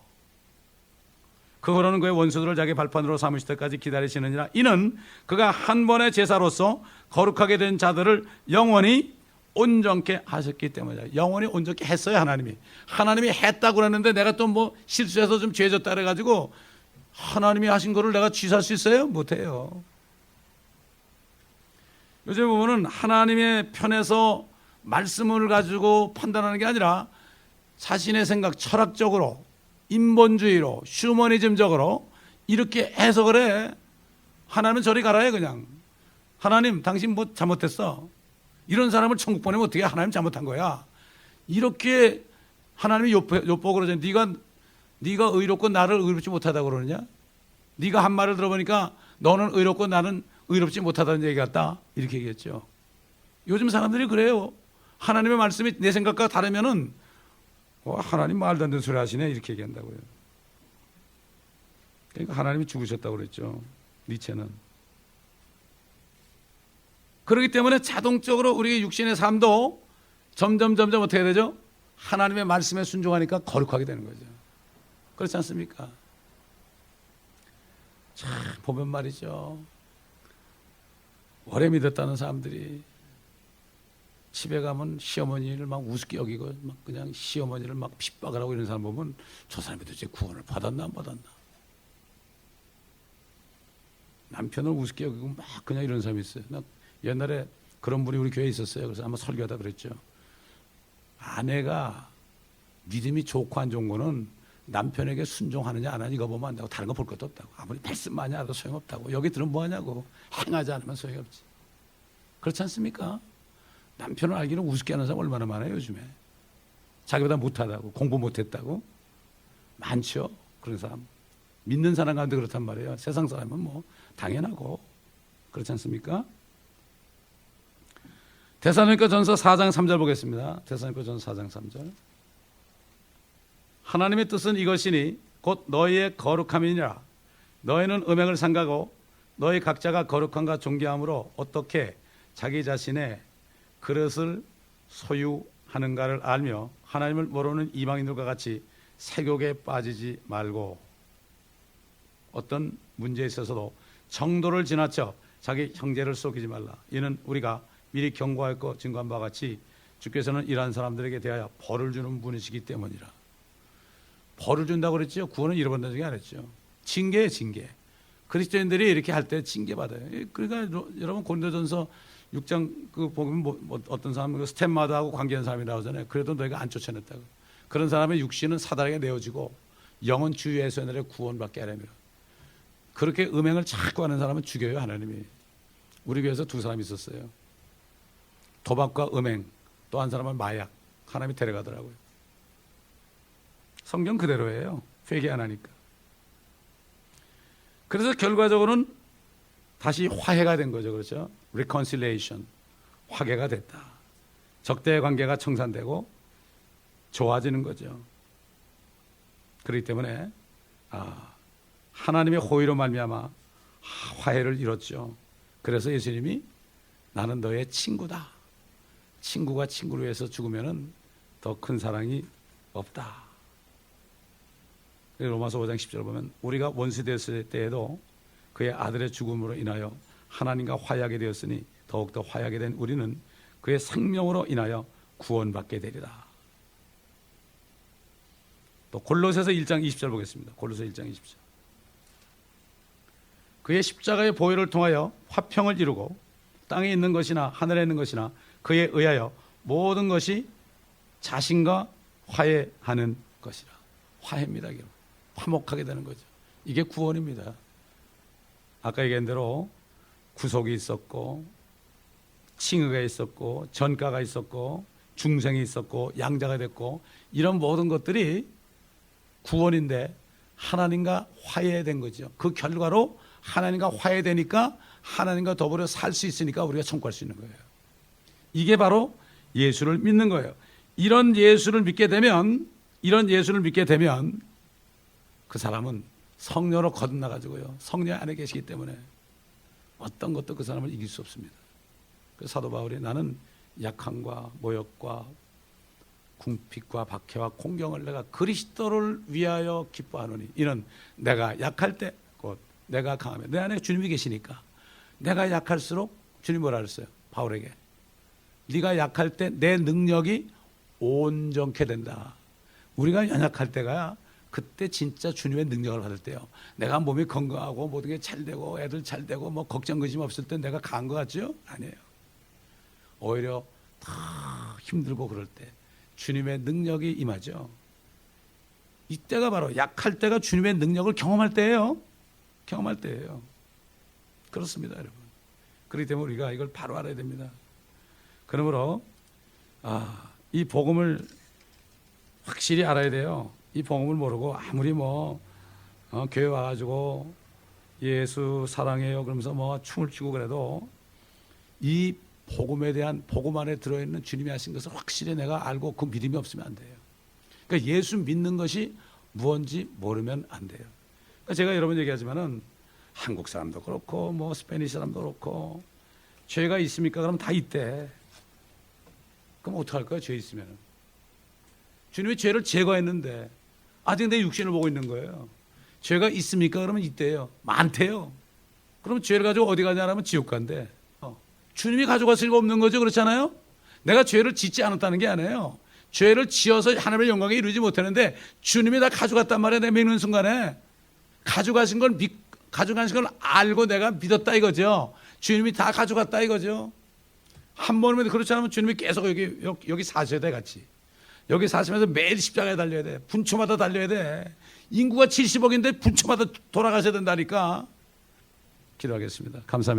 그 후로는 그의 원수들을 자기 발판으로 삼으실 때까지 기다리시느니라. 이는 그가 한 번의 제사로서 거룩하게 된 자들을 영원히 온전케 하셨기 때문이다. 영원히 온전케 했어요. 하나님이 했다고 그랬는데 내가 또 뭐 실수해서 좀 죄졌다 그래가지고 하나님이 하신 거를 내가 취소할 수 있어요? 못해요. 요즘 보면은 하나님의 편에서 말씀을 가지고 판단하는 게 아니라 자신의 생각, 철학적으로, 인본주의로, 휴머니즘적으로 이렇게 해석을 해. 하나님은 저리 가라 해 그냥. 하나님 당신 뭐 잘못했어. 이런 사람을 천국 보내면 어떻게 하나님 잘못한 거야. 이렇게 하나님이 엿보고 그러잖아. 네가 의롭고 나를 의롭지 못하다고 그러느냐. 네가 한 말을 들어보니까 너는 의롭고 나는 의롭지 못하다는 얘기 같다. 이렇게 얘기했죠. 요즘 사람들이 그래요. 하나님의 말씀이 내 생각과 다르면은 하나님 말도 안 되는 소리 하시네 이렇게 얘기한다고요. 그러니까 하나님이 죽으셨다고 그랬죠. 니체는. 그렇기 때문에 자동적으로 우리 육신의 삶도 점점 어떻게 되죠? 하나님의 말씀에 순종하니까 거룩하게 되는 거죠. 그렇지 않습니까? 참 보면 말이죠. 오래 믿었다는 사람들이 집에 가면 시어머니를 막 우습게 여기고 막 그냥 시어머니를 막 핍박을 하고 이런 사람 보면 저 사람이 도대체 구원을 받았나 안 받았나. 남편을 우습게 여기고 막 그냥 이런 사람이 있어요. 나 옛날에 그런 분이 우리 교회에 있었어요. 그래서 한번 설교하다 그랬죠. 아내가 믿음이 좋고 안 좋은 거는 남편에게 순종하느냐 안 하느냐 이거 보면 안 되고 다른 거 볼 것도 없다고. 아무리 말씀 많이 알아도 소용없다고. 여기 들으면 뭐하냐고. 행하지 않으면 소용이 없지. 그렇지 않습니까? 남편을 알기는 우습게 하는 사람 얼마나 많아요 요즘에. 자기보다 못하다고, 공부 못했다고 많죠. 그런 사람. 믿는 사람 가운데 그렇단 말이에요. 세상 사람은 뭐 당연하고. 그렇지 않습니까? 데살로니가전서 4장 3절 보겠습니다. 데살로니가전서 4장 3절. 하나님의 뜻은 이것이니 곧 너희의 거룩함이니라. 너희는 음행을 삼가고 너희 각자가 거룩함과 존귀함으로 어떻게 자기 자신의 그릇을 소유하는가를 알며 하나님을 모르는 이방인들과 같이 세욕에 빠지지 말고 어떤 문제에 있어서도 정도를 지나쳐 자기 형제를 속이지 말라. 이는 우리가 미리 경고하였고 증거한 바와 같이 주께서는 이러한 사람들에게 대하여 벌을 주는 분이시기 때문이라. 벌을 준다고 그랬죠. 구원은 잃어버린다는 얘기 안 했죠. 징계예요, 징계. 그리스도인들이 이렇게 할 때 징계받아요. 그러니까 여러분 고린도전서 6장 그 보면 뭐 어떤 사람은 스텝마다하고 관계한 사람이라고 하잖아요. 그래도 너희가 안 쫓아냈다고. 그런 사람의 육신은 사단에게 내어지고 영은 주 예수 안에 구원받게 하려며. 그렇게 음행을 자꾸 하는 사람은 죽여요, 하나님이. 우리 교회에서 두 사람이 있었어요. 도박과 음행, 또 한 사람은 마약. 하나님이 데려가더라고요. 성경 그대로예요. 회개 안 하니까. 그래서 결과적으로는 다시 화해가 된 거죠. 그렇죠? reconciliation. 화해가 됐다. 적대의 관계가 청산되고 좋아지는 거죠. 그렇기 때문에 하나님의 호의로 말미암아 화해를 이뤘죠. 그래서 예수님이 나는 너의 친구다. 친구가 친구를 위해서 죽으면 더 큰 사랑이 없다. 로마서 5장 10절 보면 우리가 원수 되었을 때에도 그의 아들의 죽음으로 인하여 하나님과 화해하게 되었으니 더욱더 화해하게 된 우리는 그의 생명으로 인하여 구원받게 되리라. 또 골로새서 1장 20절 보겠습니다. 골로새 1장 20절. 그의 십자가의 보혈을 통하여 화평을 이루고 땅에 있는 것이나 하늘에 있는 것이나 그에 의하여 모든 것이 자신과 화해하는 것이라. 화해입니다. 화목하게 되는 거죠. 이게 구원입니다. 아까 얘기한 대로 구속이 있었고 칭의가 있었고 전가가 있었고 중생이 있었고 양자가 됐고 이런 모든 것들이 구원인데 하나님과 화해된 거죠. 그 결과로 하나님과 화해되니까 하나님과 더불어 살 수 있으니까 우리가 청구할 수 있는 거예요. 이게 바로 예수를 믿는 거예요. 이런 예수를 믿게 되면 그 사람은 성녀로 거듭나가지고요. 성녀 안에 계시기 때문에 어떤 것도 그 사람을 이길 수 없습니다. 그래서 사도 바울이 나는 약함과 모욕과 궁핍과 박해와 공경을 내가 그리스도를 위하여 기뻐하노니 이는 내가 약할 때 곧 내가 강하면 내 안에 주님이 계시니까 내가 약할수록 주님 뭐라 그랬어요? 바울에게 네가 약할 때 내 능력이 온전케 된다. 우리가 연약할 때가 그때 진짜 주님의 능력을 받을 때요. 내가 몸이 건강하고 모든 게 잘 되고 애들 잘 되고 뭐 걱정 근심 없을 때 내가 강한 것 같죠? 아니에요. 오히려 다 힘들고 그럴 때 주님의 능력이 임하죠. 이때가 바로 약할 때가 주님의 능력을 경험할 때예요. 경험할 때예요. 그렇습니다, 여러분. 그렇기 때문에 우리가 이걸 바로 알아야 됩니다. 그러므로 이 복음을 확실히 알아야 돼요. 이 복음을 모르고 아무리 교회 와가지고 예수 사랑해요 그러면서 춤을 추고 그래도 이 복음에 대한 복음 안에 들어있는 주님이 하신 것을 확실히 내가 알고 그 믿음이 없으면 안 돼요. 그러니까 예수 믿는 것이 무언지 모르면 안 돼요. 그러니까 제가 여러 번 얘기하지만은 한국 사람도 그렇고 스페니시 사람도 그렇고 죄가 있습니까? 그럼 다 있대. 그럼 어떡할 거야? 죄 있으면은. 주님이 죄를 제거했는데 아직 내 육신을 보고 있는 거예요. 죄가 있습니까? 그러면 있대요. 많대요. 그럼 죄를 가지고 어디 가냐면 지옥 간대. 주님이 가져갔을 리가 없는 거죠. 그렇잖아요? 내가 죄를 짓지 않았다는 게 아니에요. 죄를 지어서 하나님의 영광에 이루지 못하는데 주님이 다 가져갔단 말이에요. 내 믿는 순간에 가져가신 걸 가져가신 걸 알고 내가 믿었다 이거죠. 주님이 다 가져갔다 이거죠. 한 번이면 그렇지 않으면 주님이 계속 여기 사셔야 돼 같이. 여기 사시면서 매일 십자가에 달려야 돼. 분초마다 달려야 돼. 인구가 70억인데 분초마다 돌아가셔야 된다니까. 기도하겠습니다. 감사합니다.